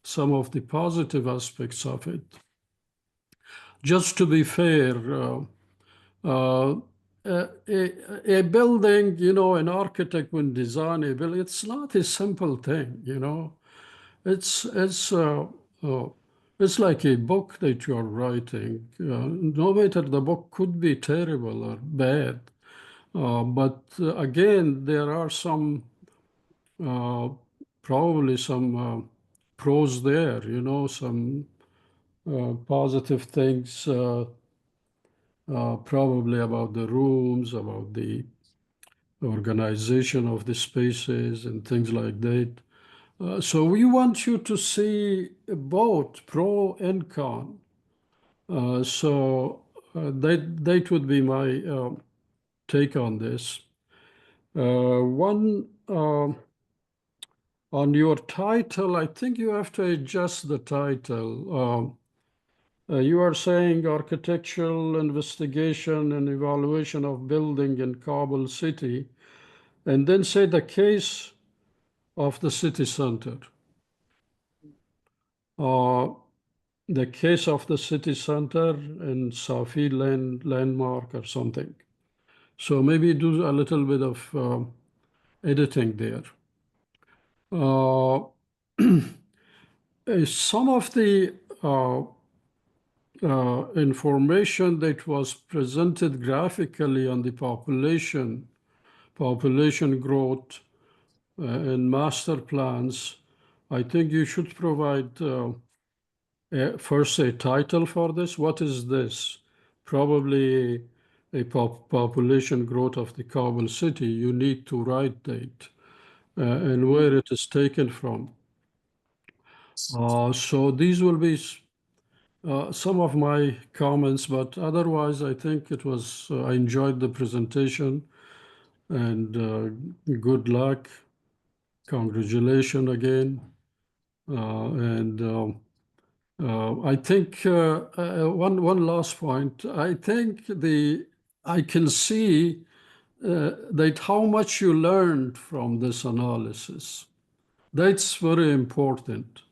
some of the positive aspects of it. Just to be fair, a building, an architect when design a building, it's not a simple thing, It's like a book that you're writing. No matter the book could be terrible or bad, but again, there are probably some pros there, some positive things, probably about the rooms, about the organization of the spaces and things like that. So we want you to see both pro and con. That would be my take on this. One on your title, I think you have to adjust the title. You are saying architectural investigation and evaluation of building in Kabul city, and then say the case of the city center. The case of the city center in Safi landmark or something. So maybe do a little bit of editing there. Some of the information that was presented graphically on the population growth and master plans, I think you should provide first a title for this. What is this? Probably a population growth of the Kabul city. You need to write that and where it is taken from. So these will be some of my comments, but otherwise I think it was, I enjoyed the presentation, and good luck. Congratulations again. I think one last point. I think I can see that how much you learned from this analysis. That's very important.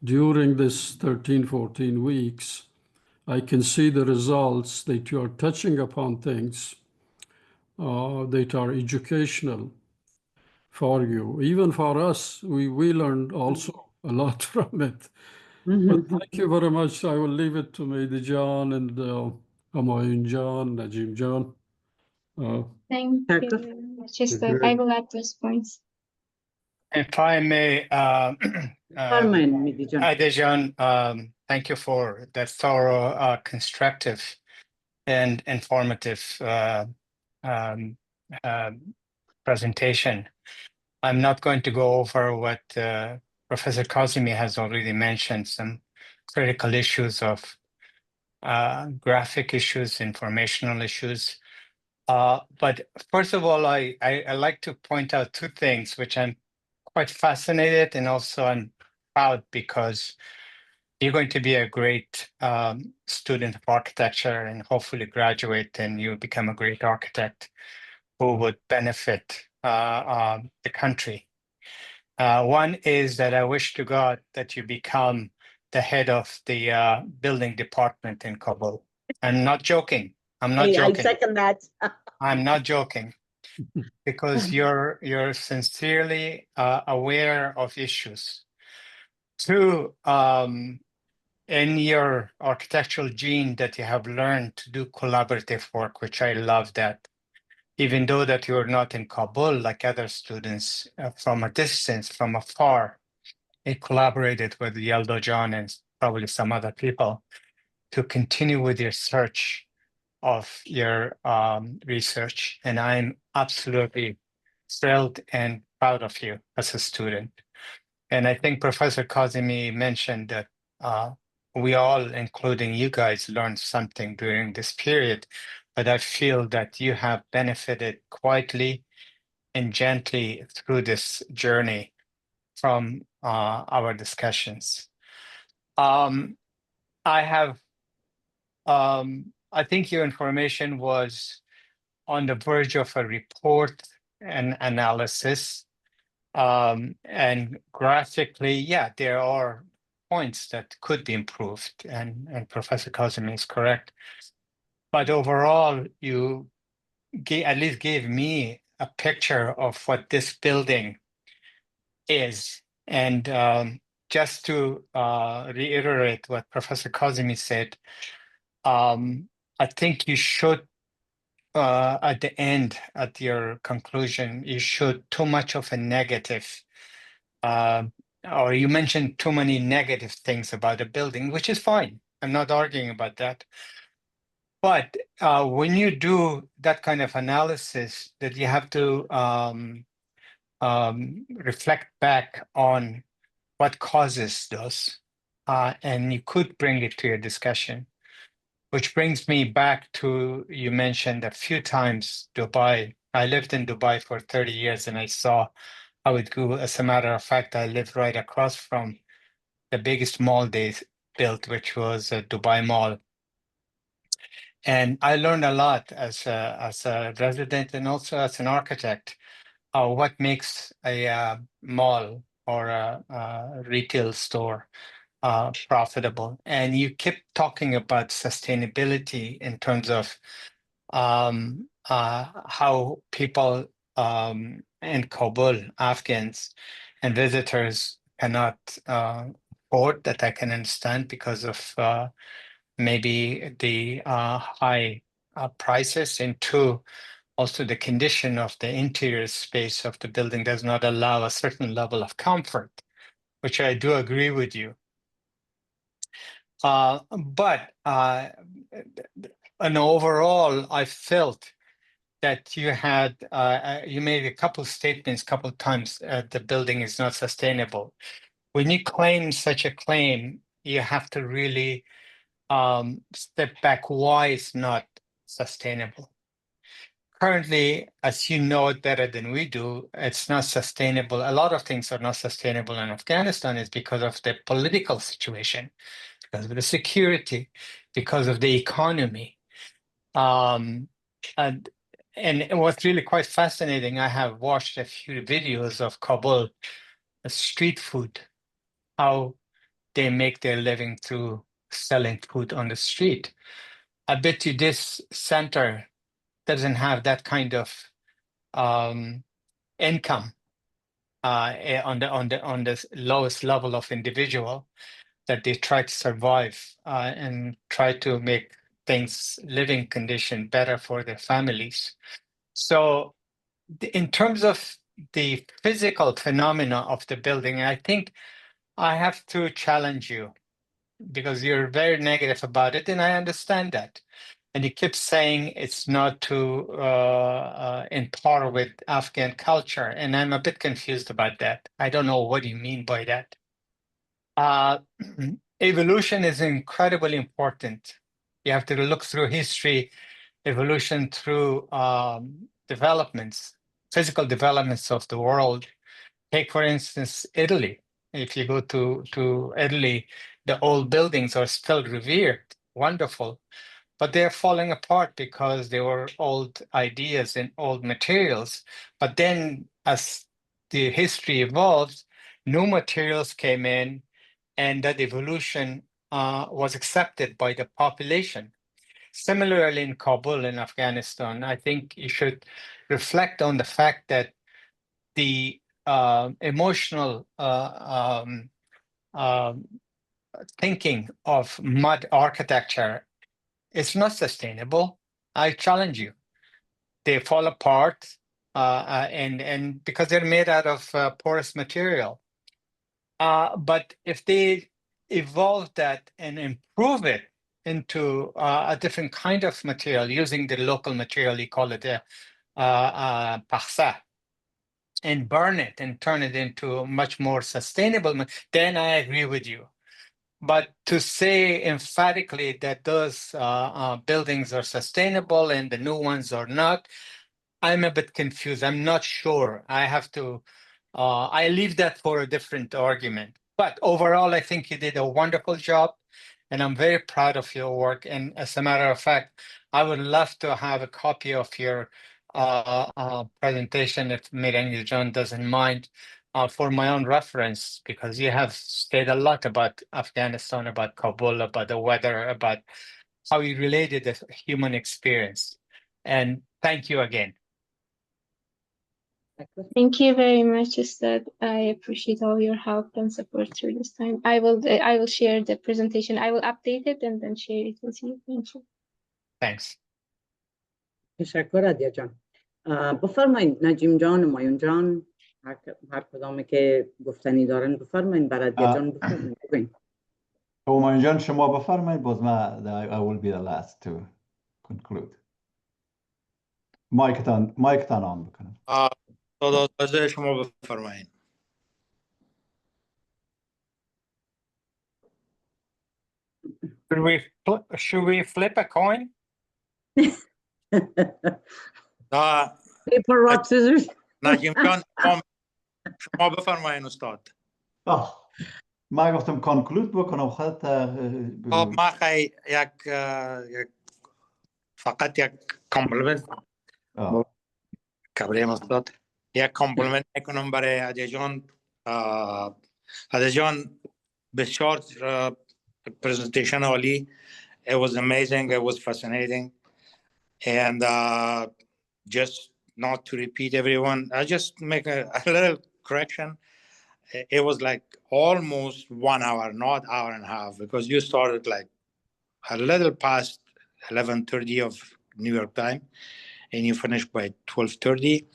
During this 13, 14 weeks, I can see the results that you are touching upon things that are educational for you. Even for us, we learned also a lot from it. But thank you very much. I will leave it to Mehdi Jan and Humayun Jan, Najim Jan. Thank you. Just I will add those points. If I may, Adejan, thank you for that thorough, constructive, and informative presentation. I'm not going to go over what Professor Kazemi has already mentioned, some critical issues of graphic issues, informational issues. But first of all, I like to point out two things which I'm quite fascinated and also I'm proud because you're going to be a great student of architecture and hopefully graduate and you become a great architect who would benefit the country. One is that I wish to God that you become the head of the building department in Kabul. I'm not joking. I'm not Hey, I joking. second that. I'm not joking because you're sincerely aware of issues. Two, in your architectural gene that you have learned to do collaborative work, which I love that. Even though that you're not in Kabul like other students from a distance, from afar, you collaborated with Yeldo John and probably some other people to continue with your search of your research. And I'm absolutely thrilled and proud of you as a student. And I think Professor Kazemi mentioned that we all, including you guys, learned something during this period, but I feel that you have benefited quietly and gently through this journey from our discussions. I think your information was on the verge of a report and analysis. And graphically, yeah, there are points that could be improved, and Professor Kazemi is correct. But overall, you at least gave me a picture of what this building is. And just to reiterate what Professor Kazemi said, I think you should, at the end, at your conclusion, you should too much of a negative, or you mentioned too many negative things about the building, which is fine. I'm not arguing about that. But when you do that kind of analysis, that you have to reflect back on what causes those, and you could bring it to your discussion. Which brings me back to, you mentioned a few times Dubai. I lived in Dubai for 30 years and I saw how it grew. As a matter of fact, I lived right across from the biggest mall they built, which was a Dubai Mall. And I learned a lot as a resident and also as an architect, what makes a mall or a retail store profitable. And you kept talking about sustainability in terms of how people in Kabul, Afghans and visitors cannot afford, that I can understand because of maybe the high prices, and two, also the condition of the interior space of the building does not allow a certain level of comfort, which I do agree with you. But and overall, I felt that you had you made a couple of statements, couple of times. The building is not sustainable. When you claim such a claim, you have to really step back. Why it's not sustainable? Currently, as you know it better than we do, it's not sustainable. A lot of things are not sustainable in Afghanistan is because of the political situation, because of the security, because of the economy. And what's really quite fascinating, I have watched a few videos of Kabul, street food, how they make their living through selling food on the street. I bet you this center doesn't have that kind of income on the lowest level of individual, that they try to survive and try to make things, living condition better for their families. So in terms of the physical phenomena of the building, I think I have to challenge you because you're very negative about it, and I understand that. And you keep saying it's not too in par with Afghan culture, and I'm a bit confused about that. I don't know what you mean by that. Evolution is incredibly important. You have to look through history evolution through developments, physical developments of the world. Take, for instance, Italy. If you go to Italy, the old buildings are still revered, wonderful, but they're falling apart because they were old ideas and old materials. But then as the history evolved, new materials came in, and that evolution was accepted by the population. Similarly, in Kabul, in Afghanistan, I think you should reflect on the fact that the emotional thinking of mud architecture is not sustainable. I challenge you. They fall apart, and because they're made out of porous material. But if they evolve that and improve it into a different kind of material, using the local material, you call it parsa, and burn it and turn it into a much more sustainable, then I agree with you. But to say emphatically that those buildings are sustainable and the new ones are not, I'm a bit confused. I'm not sure. I have to, I leave that for a different argument. But overall, I think you did a wonderful job, and I'm very proud of your work. And as a matter of fact, I would love to have a copy of your presentation, if Miranda John doesn't mind, for my own reference, because you have said a lot about Afghanistan, about Kabul, about the weather, about how you related the human experience. And thank you again. Thank you very much, Ustad. I appreciate all your help and support through this time. I will share the presentation. I will update it and then share it with you. Thank you. Thanks. تشکر عدیا جان. بفرمایید نجیم جان و مایون جان، هر کدامی که گفتنی دارن بفرمایید. بر عدیا جان بفرمایید. مایون جان شما بفرمایید، باز ما I will be the last to conclude. مایکتان آن بکنم. داداز شما بفرمایید. Should we flip a coin? Paper, rock, scissors. نجیم جان شما بفرمایید استاد. ما گفتم کانکلود بکنم خودت. ما خیلی فقط یک کامپلیمنت کبریم استاد، یک کامپلیمنت میکنم برای عدیا جان. عدیا جان بسیار presentation عالی. It was amazing. It was fascinating. And just not to repeat everyone, I just make a little correction. It was like almost 1 hour, not hour and a half, because you started like a little past 11:30 of New York time, and you finished by 12:30.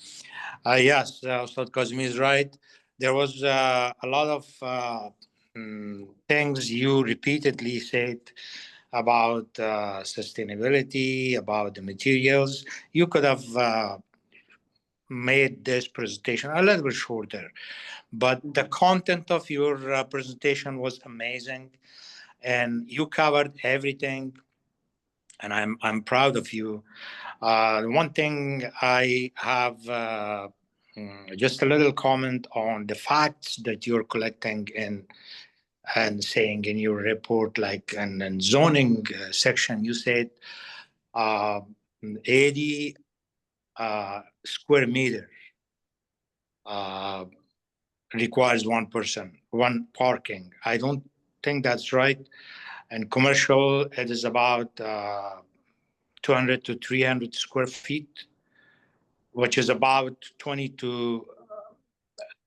Yes, Ustad Kazmi is right. There was a lot of things you repeatedly said about sustainability, about the materials. You could have made this presentation a little bit shorter, but the content of your presentation was amazing, and you covered everything, and I'm proud of you. One thing I have just a little comment on the facts that you're collecting and saying in your report, like in zoning section, you said 80 square meter requires one person, one parking. I don't think that's right. And commercial, it is about 200 to 300 square feet, which is about 20 to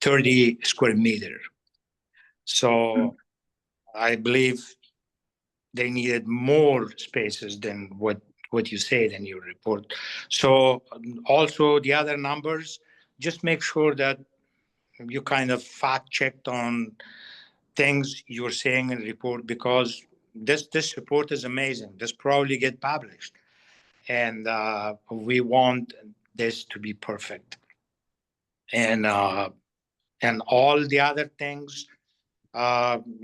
30 square meter. So I believe they needed more spaces than what you said in your report. So also the other numbers, just make sure that you kind of fact checked on things you're saying in the report, because this report is amazing. This probably get published, and we want this to be perfect. And all the other things,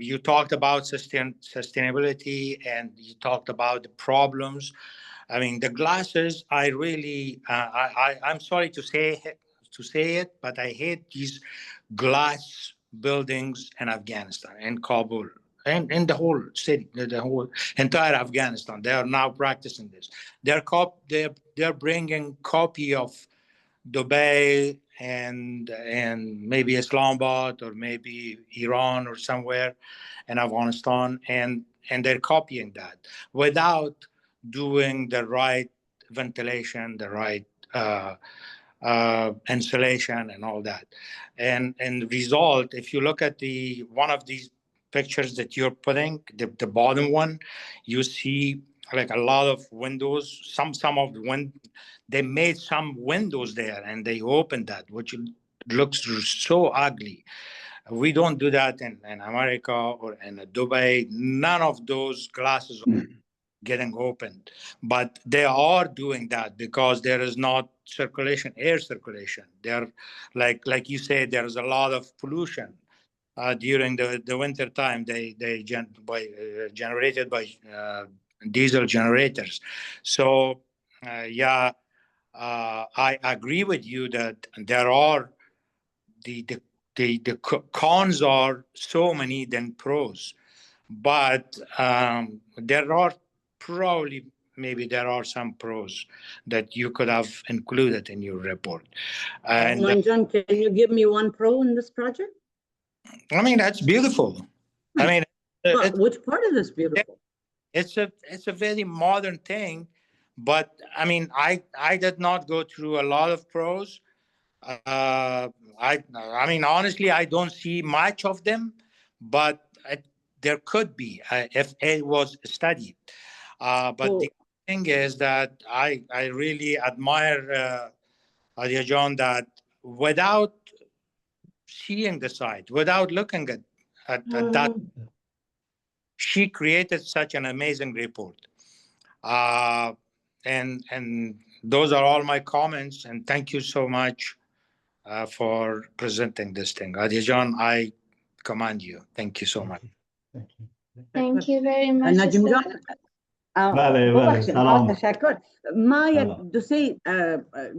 you talked about sustainability, and you talked about the problems. I mean, the glasses, I really, I'm sorry to say it, but I hate these glass buildings in Afghanistan, in Kabul, and in the whole city, the whole entire Afghanistan. They are now practicing this. They're bringing copy of Dubai and maybe Islamabad or maybe Iran or somewhere in Afghanistan, and they're copying that without doing the right ventilation, the right insulation, and all that. And result, if you look at the one of these pictures that you're putting, the bottom one, you see like a lot of windows. Some of the they made some windows there and they opened that, which looks so ugly. We don't do that in America or in Dubai. None of those glasses are getting opened, but they are doing that because there is not circulation, air circulation. There, like you say, there is a lot of pollution during the winter time. Generated by diesel generators. So I agree with you that there are the cons are so many than pros, but there are probably maybe there are some pros that you could have included in your report. And Manjan, can you give me one pro in this project? I mean, that's beautiful. I mean, which part of this beautiful? It's a very modern thing, but I mean, I did not go through a lot of pros. I mean, honestly, I don't see much of them, but there could be if it was studied. But the thing is that I really admire AFGHAN that without seeing the site, without looking at that, she created such an amazing report. And those are all my comments. And thank you so much for presenting this thing. AFGHAN, I commend you. Thank you so much. Thank you very much. نجم جان بله سلام. تشکر. ما یک دو سه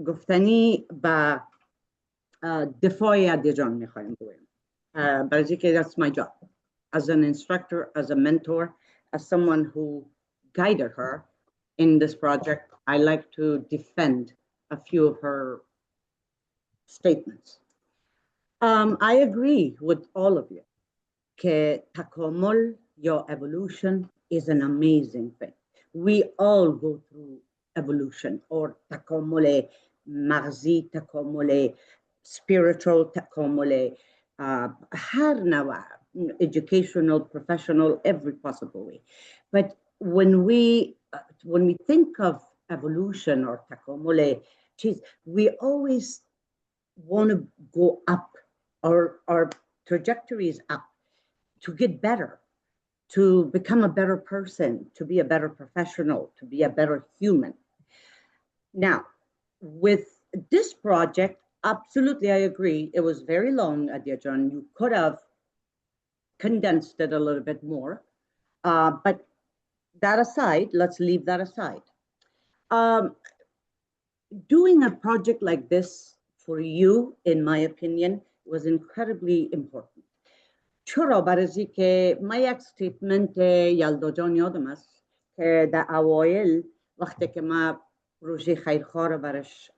گفتنی با دفاع AFGHAN میخوایم بگویم. برای که that's my job as an instructor, as a mentor, as someone who guided her in this project. I like to defend a few of her statements. I agree with all of you that takamul, your evolution, is an amazing thing. We all go through evolution, or takamul maghzi, takamul spiritual, takamul har nawa, educational, professional, every possible way. But when we think of evolution or takamul, we always want to go up. Our trajectory is up to get better, to become a better person, to be a better professional, to be a better human. Now, with this project, absolutely, I agree. It was very long, AFGHAN. You could have condensed it a little bit more. But that aside, let's leave that aside. Doing a project like this for you, in my opinion, was incredibly important. چرا؟ برای که ما یک استیتمنت یلدا جان یادم است که در اوایل وقتی که ما پروژه خیرخواه رو برش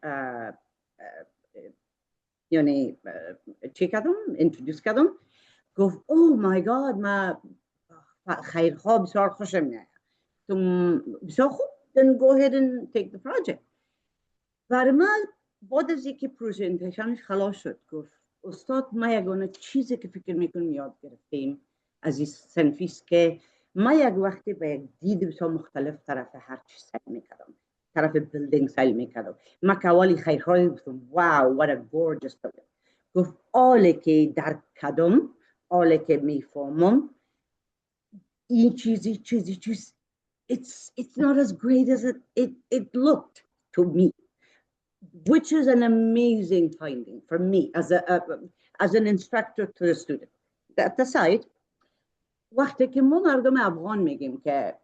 یعنی چی کردم؟ انترودیوس کردم، گفت اوه مای گاد ما خیرخواه بسیار خوشم میاد. بسیار خوب، then go ahead and take the project. برای من بعد از اینکه پرزنتیشنش خلاص شد گفت استاد ما یگانه چیزی که فکر میکنم یاد گرفتیم از این صنفی است که ما یک وقتی به یک دید بسیار مختلف طرف هر چی سعی میکردم، طرف بیلدینگ سعی میکردم. ما که اولی خیرخواهی گفتم واو what a gorgeous building. گفت آله که در کدام، آله که میفهمم این چیز it's not as great as it looked to me, which is an amazing finding for me as an instructor to the student. That aside, وقتی که ما مردم افغان میگیم که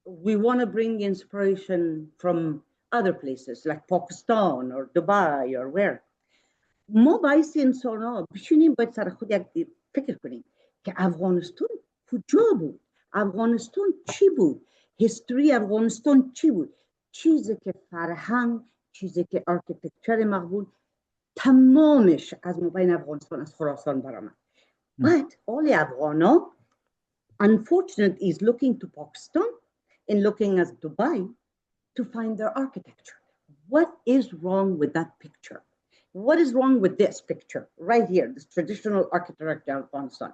we want to bring inspiration from other places like Pakistan or Dubai or where. ما باعث انسان ها بشینیم باید سر خود یک فکر کنیم که افغانستان کجا بود، افغانستان چی بود، هیستوری افغانستان چی بود، چیزی که فرهنگ، چیزی که آرکیتکچر مقبول تمامش از مابین افغانستان از خراسان برآمد. But all Afghana, unfortunately, is looking to Pakistan and looking at Dubai to find their architecture. What is wrong with that picture? What is wrong with this picture right here, this traditional architecture of Afghanistan?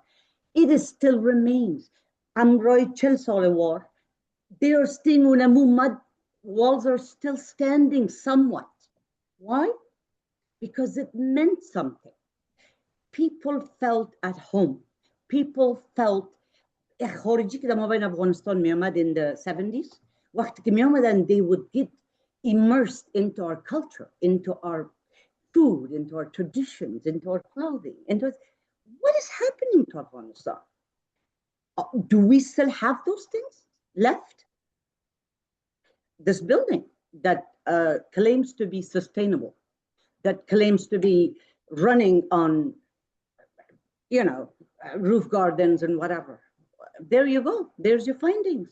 It is still remains. Amroy Chelsea war, they are still on a mud. Walls are still standing somewhat. Why? Because it meant something. People felt at home. People felt خارجی که در مابین افغانستان می آمد in the 70s وقتی که می آمدن they would get immersed into our culture, into our food, into our traditions, into our clothing, into what is happening to Afghanistan? Do we still have those things left? This building that claims to be sustainable, that claims to be running on, you know, roof gardens and whatever. There you go. There's your findings.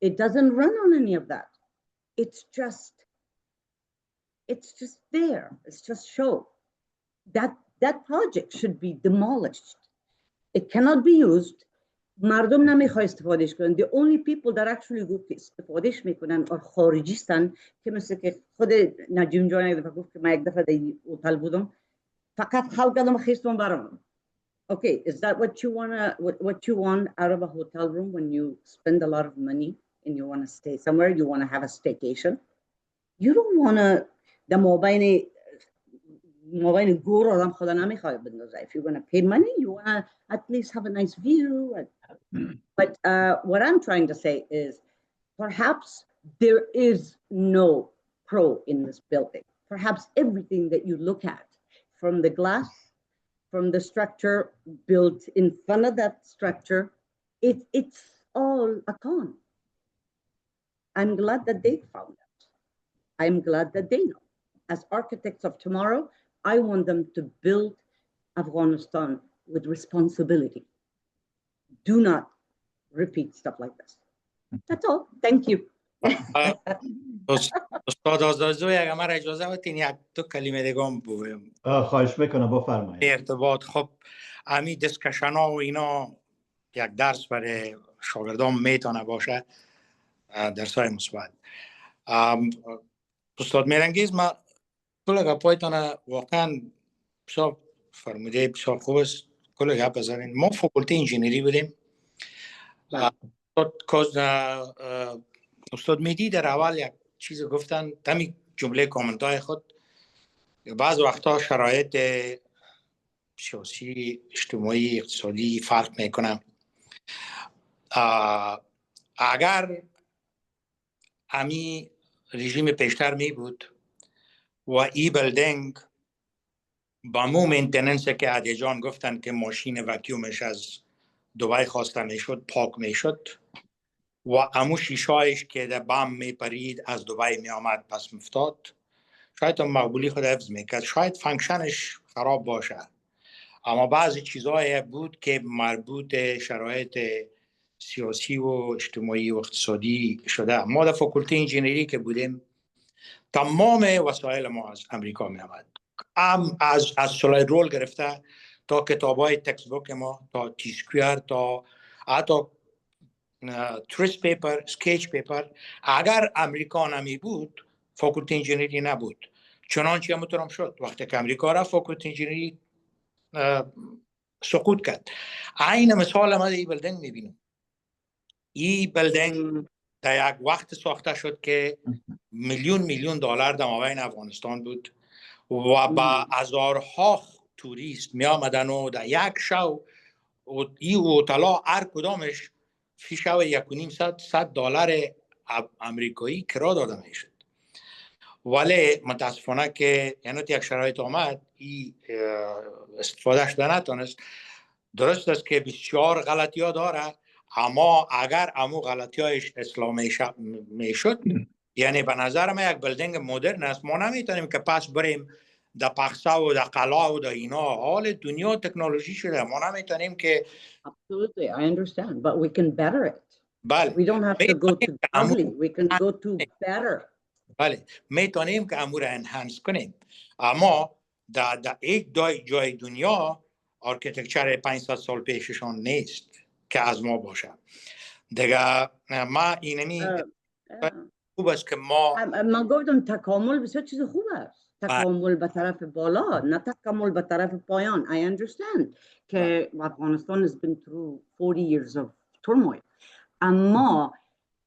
It doesn't run on any of that. It's just there. It's just show. That project should be demolished. It cannot be used. مردم نمیخواد استفادهش کنن. The only people that actually گفت که استفادهش میکنن اور خارجیستن که مثل که خود نجیم جان یک دفعه گفت که من یک دفعه در هتل بودم فقط خلق کردم خیستم برام. Okay, is that what you want out of a hotel room when you spend a lot of money and you want to stay somewhere, you want to have a staycation? You don't want to the mobile guru ram khoda namikhwad bendازه. If you're going to pay money, you want to at least have a nice view. But what I'm trying to say is perhaps there is no pro in this building. Perhaps everything that you look at from the glass, from the structure built in front of that structure, it's all a con. I'm glad that they found it. I'm glad that they know. As architects of tomorrow, I want them to build Afghanistan with responsibility. Do not repeat stuff like this. That's all. Thank you. استاد آزادزوی اگر من اجازه بدین یک دو کلمه دیگه هم بگویم. خواهش میکنم بفرمایید. ارتباط خب امی دیسکشن ها و اینا یک درس برای شاگردان میتونه باشه درس های مثبت. استاد میرنگیز ما کل گپایتان واقعا بسیار فرموده بسیار خوب است. کل گپ بزنین. ما فاکولته انجینری بودیم. استاد میدی در اول یک چیز گفتن تمی جمله کامنت های خود بعض وقتا شرایط سیاسی اجتماعی اقتصادی فرق میکنه. اگر امی رژیم پیشتر می بود و ای بلدنگ با مو مینتیننس که عادی جان گفتن که ماشین وکیومش از دبی خواسته میشد پاک میشد و امو شیشایش که در بام می پرید از دبی می آمد پس مفتاد شاید هم مقبولی خود حفظ میکرد. شاید فانکشنش خراب باشه اما بعضی چیزهای بود که مربوط شرایط سیاسی و اجتماعی و اقتصادی شده. ما در فاکولته انجینری که بودیم تمام وسایل ما از امریکا می آمد. از سلای رول گرفته تا کتابای تکست بوک ما تا تیسکویر تا حتی تریس پیپر سکیچ پیپر. اگر امریکا نمی بود فاکولته انجینری نبود. چنانچه همونطورم شد وقتی که امریکا رفت فاکولته انجینری سقوط کرد. عین مثال ما ای بلدنگ میبینیم. ای بلدنگ در یک وقت ساخته شد که میلیون دلار در مابین افغانستان بود و با هزارها توریست می آمدن و در یک شو ای هتل‌ها هر کدامش فی شو $1,500 امریکایی کرا داده میشد. ولی متاسفانه که یعنی یک شرایط آمد ای استفادهش نتونست. درست است که بسیار غلطی ها داره اما اگر امو غلطیایش اصلاح میشد یعنی به نظر من یک بلدینگ مدرن است. ما نمیتونیم که پس بریم در پخسه و در قلا و در اینا. حال دنیا تکنولوژی شده، ما نمیتونیم که Absolutely, I understand, but we can better it. بله We don't have to go to ugly, we can go to better. بله میتونیم که امور انهانس کنیم. اما در یک جای دنیا آرکیتکچر 500 سال پیششان نیست که از ما باشه دیگه. ما اینمی خوب است که ما گفتم تکامل بسیار چیز خوب است. تکامل به طرف بالا، نه تکامل به طرف پایان. I understand که افغانستان has been through 40 years of turmoil. اما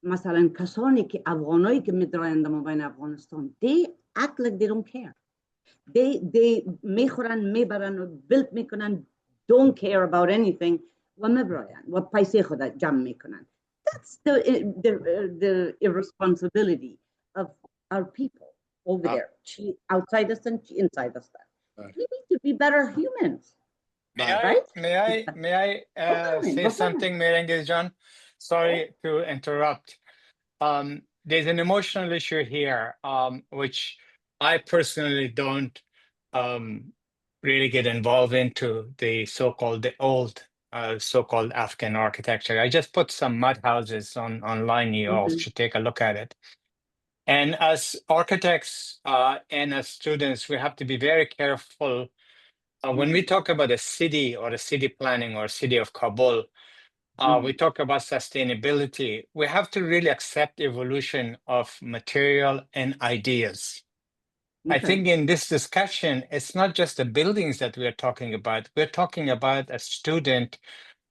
مثلا کسانی که افغانایی که میدرایند ما بین افغانستان they act like they don't care. They میخورن میبرن و بیلت میکنن don't care about anything و میبراین و پیسه خود جمع میکنن. That's the irresponsibility of our people over there. Outside us and inside us. We need to be better humans. May I say something, Merengue John? Sorry to interrupt. There's an emotional issue here, which I personally don't really get involved into the old so-called Afghan architecture. I just put some mud houses online. You all should take a look at it. And as architects and as students, we have to be very careful when we talk about a city or a city planning or city of Kabul. We talk about sustainability. We have to really accept evolution of material and ideas. I think in this discussion, it's not just the buildings that we're talking about. We're talking about a student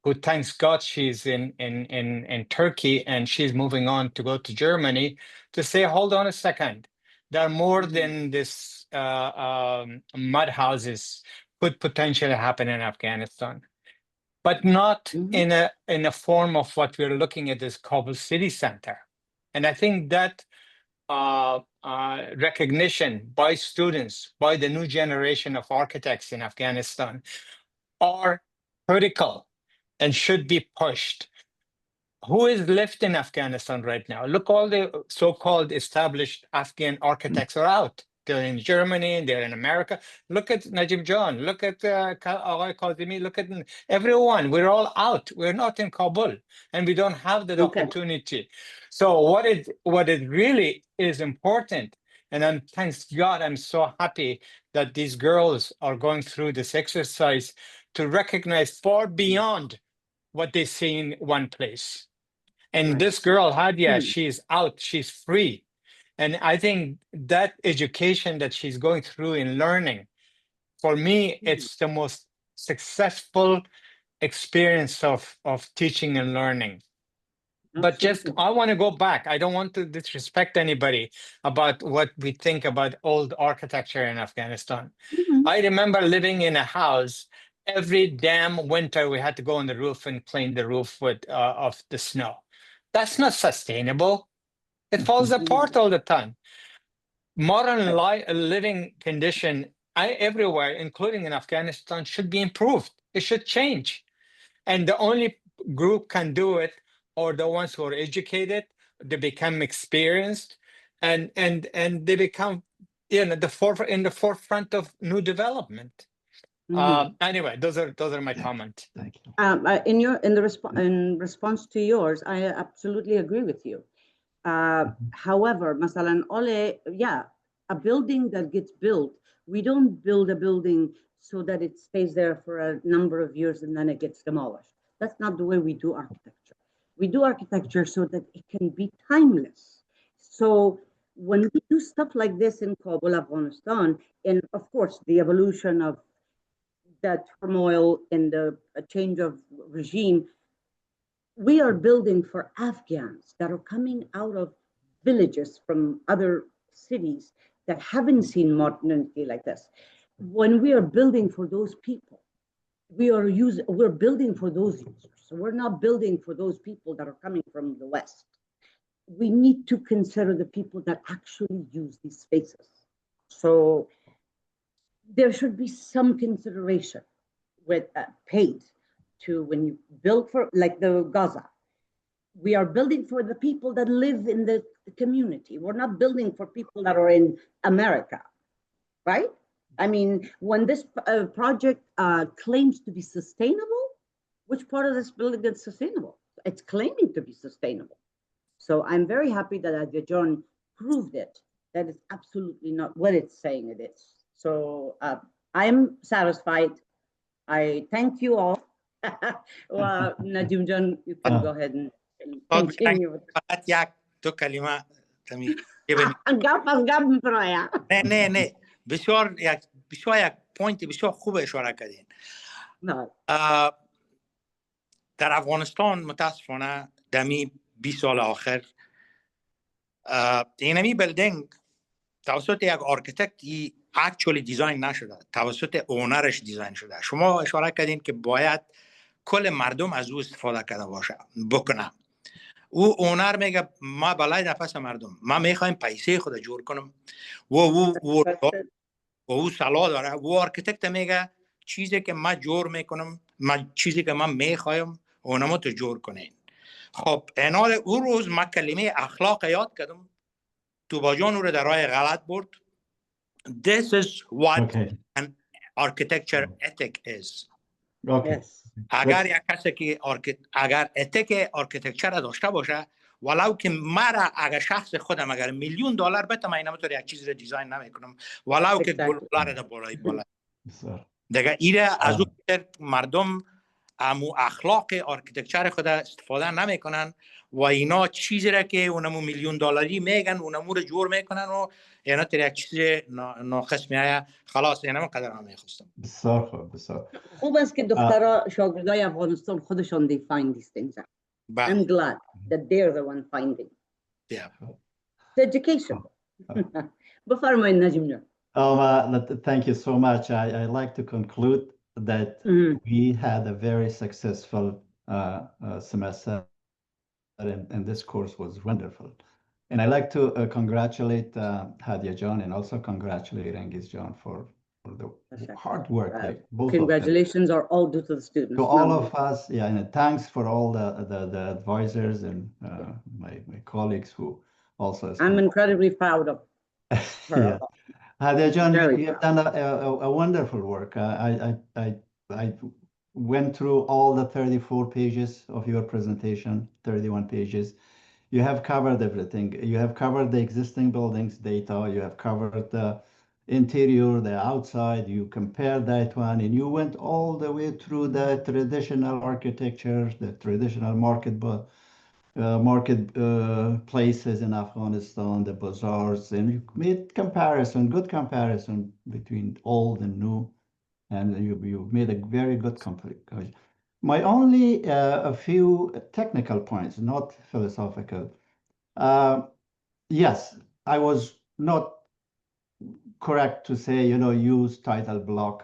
who, thanks God, she's in Turkey and she's moving on to go to Germany to say, hold on a second. There are more than this mud houses could potentially happen in Afghanistan. But not in a form of what we're looking at as Kabul city center. And I think that recognition by students, by the new generation of architects in Afghanistan are critical and should be pushed. Who is left in Afghanistan right now? Look, all the so-called established Afghan architects are out. They're in Germany, they're in America. Look at Najib John, look at Agha Kazimi, look at everyone. We're all out. We're not in Kabul, and we don't have that opportunity. So what it really is important, and thanks God, I'm so happy that these girls are going through this exercise to recognize far beyond what they see in one place. And this girl, Hadia, she's out, she's free. And I think that education that she's going through in learning, for me, it's the most successful experience of teaching and learning. But just, I want to go back. I don't want to disrespect anybody about what we think about old architecture in Afghanistan. I remember living in a house. Every damn winter, we had to go on the roof and clean the roof with of the snow. That's not sustainable. It falls apart all the time. Modern living condition everywhere, including in Afghanistan, should be improved. It should change. And the only group can do it are the ones who are educated, they become experienced, and they become in the forefront of new development. Anyway, those are my comments. Thank you. In response to yours, I absolutely agree with you. However, masalan, a building that gets built, we don't build a building so that it stays there for a number of years and then it gets demolished. That's not the way we do architecture. We do architecture so that it can be timeless. So when we do stuff like this in Kabul, Afghanistan, and of course the evolution of the turmoil and the change of regime, we are building for Afghans that are coming out of villages from other cities that haven't seen modernity like this. When we are building for those people, we're building for those users. So we're not building for those people that are coming from the West. We need to consider the people that actually use these spaces. So there should be some consideration with paid to when you build for, like the Gaza. we are building for the people that live in the community. We're not building for people that are in America, right? I mean, when this project claims to be sustainable, which part of this building is sustainable? It's claiming to be sustainable. So I'm very happy that AFGHAN proved it, that it's absolutely not what it's saying it is. So I'm satisfied. I thank you all. Well, Najim Jan, you can go ahead and continue with فقط یک دو کلمه تمی گپ برایا. نه بسیار یک پوینت بسیار خوب اشاره کردین. در افغانستان متاسفانه دمی 20 سال آخر اینمی بلدینگ توسط یک آرکیتکت اکچولی دیزاین نشده، توسط اونرش دیزاین شده. شما اشاره کردین که باید کل مردم از او استفاده کرده باشه بکنه. او اونر میگه ما بالای نفس مردم، ما میخوایم پیسه خود جور کنم و او سلا داره. و آرکیتکت میگه چیزی که ما جور میکنم، چیزی که من میخوایم اونمو تو جور کنین. خب اینال او روز ما کلمه اخلاق یاد کردم، تو باجان او رو در راه غلط برد. This is what an architecture ethic is. اگر یک کسی که اگر اتیک آرکیتکچر داشته باشه، ولو که مرا اگر شخص خودم اگر $1,000,000 بده، من اینم یک چیز رو دیزاین نمیکنم، ولو که گلوله رو بالای بالا دیگه ایره از اون مردم امو اخلاق آرکیتکچر خود استفاده نمیکنن و اینا چیزی را که اونمو $1,000,000 میگن اونمو رو جور میکنن و اینا تر یک چیز ناقص میایه. خلاص اینم قدر هم میخواستم. بسیار خوب، بسیار خوب است که دخترها شاگردای افغانستان خودشان they find these things out. I'm glad that they're the one finding. Yeah. It's educational. بفرمایید نجم جان. Thank you so much. I like to conclude that we had a very successful semester, and this course was wonderful. And I like to congratulate AFGHAN and also congratulate Rengiz John for the hard work. Both congratulations are all due to the students. To all of us, yeah, and thanks for all the advisors and my colleagues who also. I'm incredibly proud of her. Yeah. AFGHAN, you have done a wonderful work. I went through all the 34 pages of your presentation, 31 pages. You have covered everything. You have covered the existing buildings data. You have covered the interior, the outside. You compared that one, and you went all the way through the traditional architecture, the traditional market places in Afghanistan, the bazaars, and you made good comparison between old and new, and you made a very good comparison. My only a few technical points, not philosophical. Yes, I was not correct to say, use title block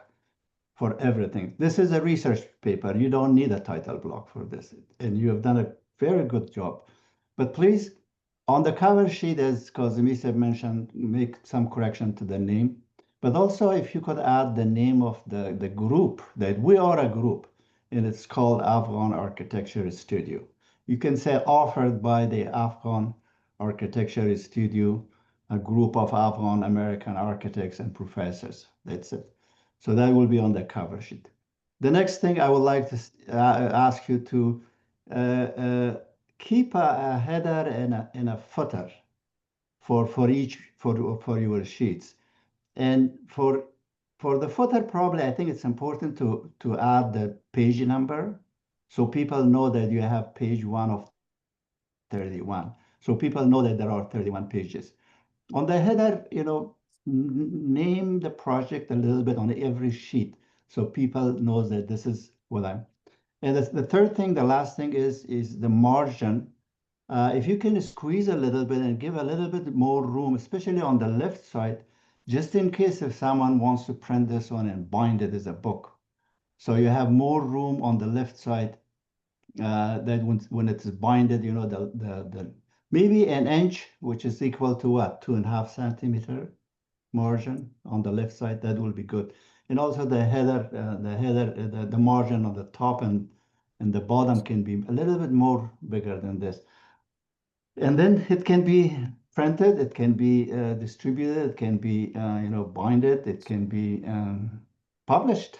for everything. This is a research paper. You don't need a title block for this, and you have done a very good job. But please, on the cover sheet, as Kazimisa mentioned, make some correction to the name. But also, if you could add the name of the group, that we are a group, and it's called Afghan Architecture Studio. You can say offered by the Afghan Architecture Studio, a group of Afghan American architects and professors. That's it. So that will be on the cover sheet. The next thing I would like to ask you to keep a header and a footer for your sheets. And for the footer, probably I think it's important to add the page number so people know that you have page 1 of 31. So people know that there are 31 pages. On the header, name the project a little bit on every sheet so people know that this is what I'm. And the third thing, the last thing is the margin. If you can squeeze a little bit and give a little bit more room, especially on the left side, just in case if someone wants to print this one and bind it as a book. So you have more room on the left side that when it's binded, the maybe an inch, which is equal to what, 2.5 centimeter margin on the left side. That will be good. And also the header, the margin on the top and the bottom can be a little bit more bigger than this. And then it can be printed, it can be distributed, it can be binded, it can be published.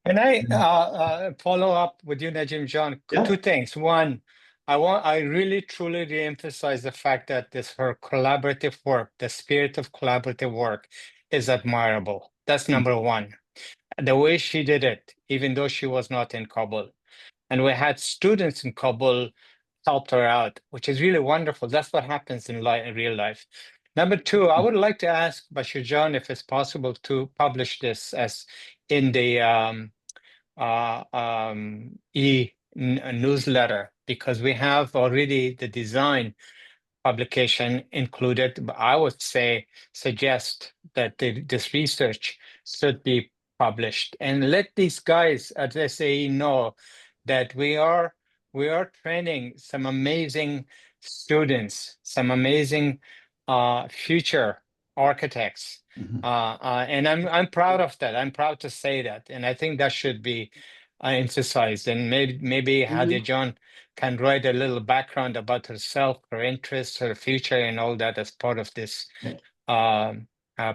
Can I follow up with you, Najim John? Yeah. Two things. One, I really truly re-emphasize the fact that her collaborative work, the spirit of collaborative work, is admirable. That's number one. The way she did it, even though she was not in Kabul, and we had students in Kabul helped her out, which is really wonderful. That's what happens in real life. Number two, I would like to ask Bashir John if it's possible to publish this as in the newsletter, because we have already the design publication included. But I would suggest that this research should be published, and let these guys at SAE know that we are training some amazing students, some amazing future architects. And I'm proud of that. I'm proud to say that, and I think that should be emphasized. And maybe Hadi John can write a little background about herself, her interests, her future, and all that as part of this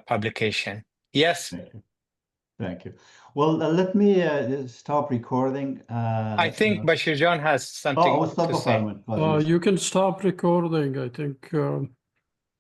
publication. Yes. Thank you. Well, let me stop recording. I think Bashir John has something to say. You can stop recording. I think